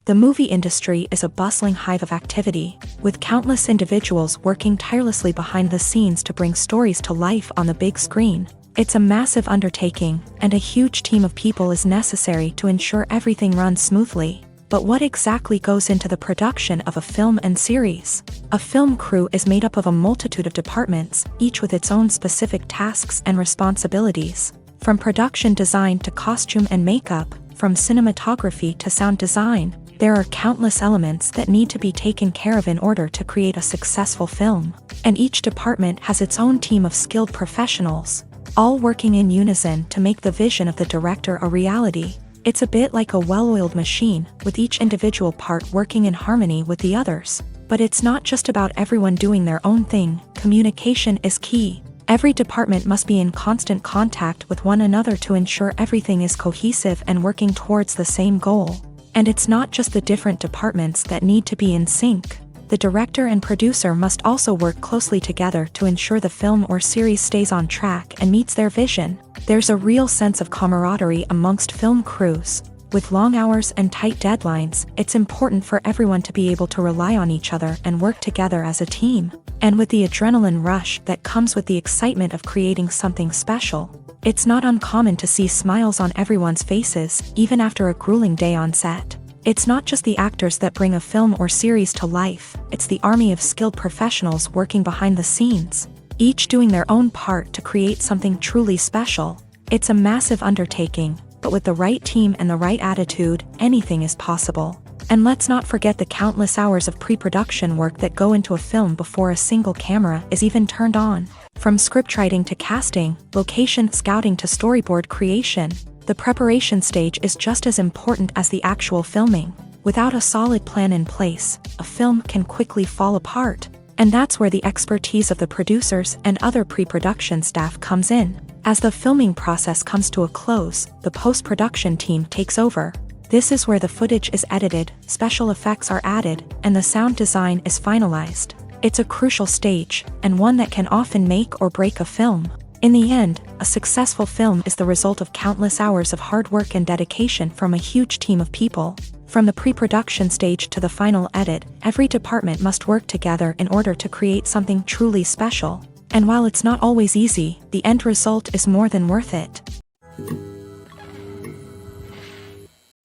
The movie industry is a bustling hive of activity, with countless individuals working tirelessly behind the scenes to bring stories to life on the big screen. It's a massive undertaking, and a huge team of people is necessary to ensure everything runs smoothly. But what exactly goes into the production of a film and series? A film crew is made up of a multitude of departments, each with its own specific tasks and responsibilities. From production design to costume and makeup, from cinematography to sound design, there are countless elements that need to be taken care of in order to create a successful film. And each department has its own team of skilled professionals, all working in unison to make the vision of the director a reality. It's a bit like a well-oiled machine, with each individual part working in harmony with the others. But it's not just about everyone doing their own thing. Communication is key. Every department must be in constant contact with one another to ensure everything is cohesive and working towards the same goal. And it's not just the different departments that need to be in sync. The director and producer must also work closely together to ensure the film or series stays on track and meets their vision. There's a real sense of camaraderie amongst film crews. With long hours and tight deadlines, it's important for everyone to be able to rely on each other and work together as a team. And with the adrenaline rush that comes with the excitement of creating something special, it's not uncommon to see smiles on everyone's faces, even after a grueling day on set. It's not just the actors that bring a film or series to life, it's the army of skilled professionals working behind the scenes, each doing their own part to create something truly special. It's a massive undertaking, but with the right team and the right attitude, anything is possible. And let's not forget the countless hours of pre-production work that go into a film before a single camera is even turned on. From scriptwriting to casting, location scouting to storyboard creation, the preparation stage is just as important as the actual filming. Without a solid plan in place, a film can quickly fall apart. And that's where the expertise of the producers and other pre-production staff comes in. As the filming process comes to a close, the post-production team takes over. This is where the footage is edited, special effects are added, and the sound design is finalized. It's a crucial stage, and one that can often make or break a film. In the end, a successful film is the result of countless hours of hard work and dedication from a huge team of people. From the pre-production stage to the final edit, every department must work together in order to create something truly special. And while it's not always easy, the end result is more than worth it.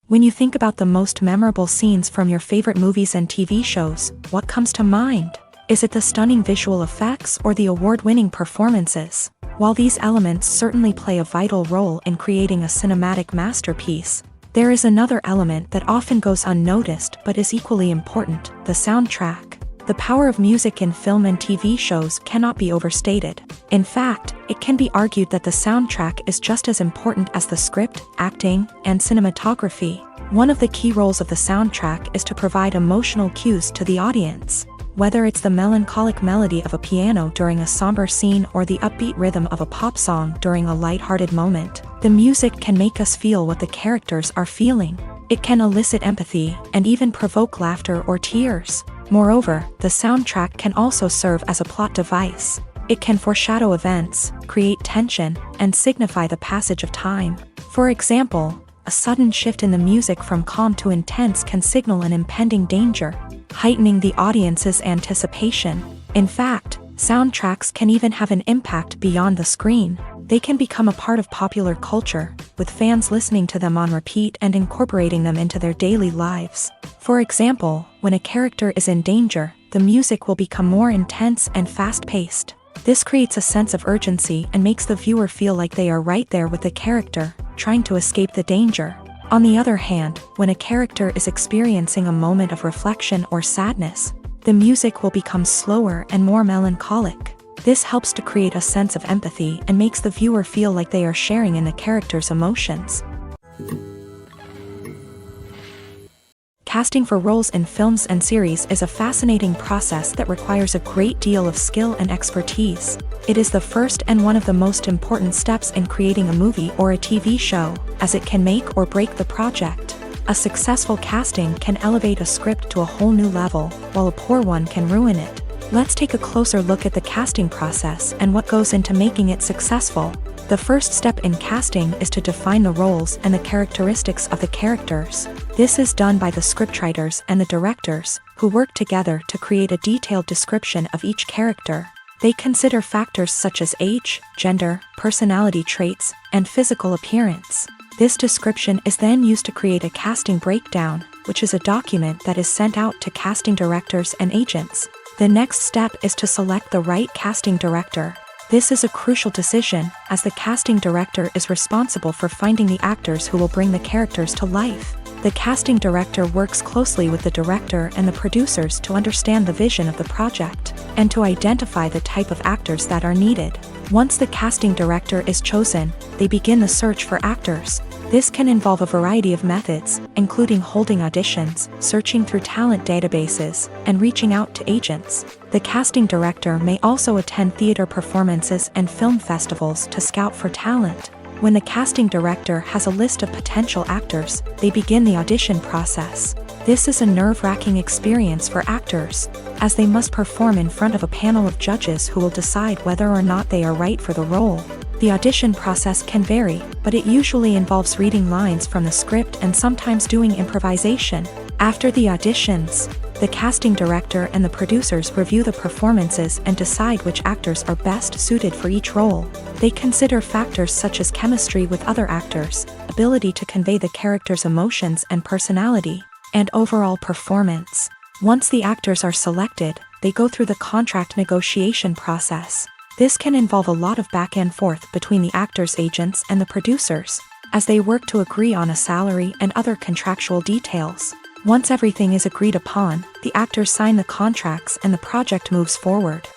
When you think about the most memorable scenes from your favorite movies and TV shows, what comes to mind? Is it the stunning visual effects or the award-winning performances? While these elements certainly play a vital role in creating a cinematic masterpiece, there is another element that often goes unnoticed but is equally important: the soundtrack. The power of music in film and TV shows cannot be overstated. In fact, it can be argued that the soundtrack is just as important as the script, acting, and cinematography. One of the key roles of the soundtrack is to provide emotional cues to the audience. Whether it's the melancholic melody of a piano during a somber scene or the upbeat rhythm of a pop song during a lighthearted moment, the music can make us feel what the characters are feeling. It can elicit empathy and even provoke laughter or tears. Moreover, the soundtrack can also serve as a plot device. It can foreshadow events, create tension, and signify the passage of time. For example, A sudden shift in the music from calm to intense can signal an impending danger, heightening the audience's anticipation. In fact, soundtracks can even have an impact beyond the screen. They can become a part of popular culture, with fans listening to them on repeat and incorporating them into their daily lives. For example, when a character is in danger, the music will become more intense and fast-paced. This creates a sense of urgency and makes the viewer feel like they are right there with the character, trying to escape the danger. On the other hand, when a character is experiencing a moment of reflection or sadness, the music will become slower and more melancholic. This helps to create a sense of empathy and makes the viewer feel like they are sharing in the character's emotions. Casting for roles in films and series is a fascinating process that requires a great deal of skill and expertise. It is the first and one of the most important steps in creating a movie or a TV show, as it can make or break the project. A successful casting can elevate a script to a whole new level, while a poor one can ruin it. Let's take a closer look at the casting process and what goes into making it successful. The first step in casting is to define the roles and the characteristics of the characters. This is done by the scriptwriters and the directors, who work together to create a detailed description of each character. They consider factors such as age, gender, personality traits, and physical appearance. This description is then used to create a casting breakdown, which is a document that is sent out to casting directors and agents. The next step is to select the right casting director. This is a crucial decision, as the casting director is responsible for finding the actors who will bring the characters to life. The casting director works closely with the director and the producers to understand the vision of the project, and to identify the type of actors that are needed. Once the casting director is chosen, they begin the search for actors. This can involve a variety of methods, including holding auditions, searching through talent databases, and reaching out to agents. The casting director may also attend theater performances and film festivals to scout for talent. When the casting director has a list of potential actors, they begin the audition process. This is a nerve-wracking experience for actors, as they must perform in front of a panel of judges who will decide whether or not they are right for the role. The audition process can vary, but it usually involves reading lines from the script and sometimes doing improvisation. After the auditions, the casting director and the producers review the performances and decide which actors are best suited for each role. They consider factors such as chemistry with other actors, ability to convey the character's emotions and personality, and overall performance. Once the actors are selected, they go through the contract negotiation process. This can involve a lot of back and forth between the actors' agents and the producers, as they work to agree on a salary and other contractual details. Once everything is agreed upon, the actors sign the contracts and the project moves forward.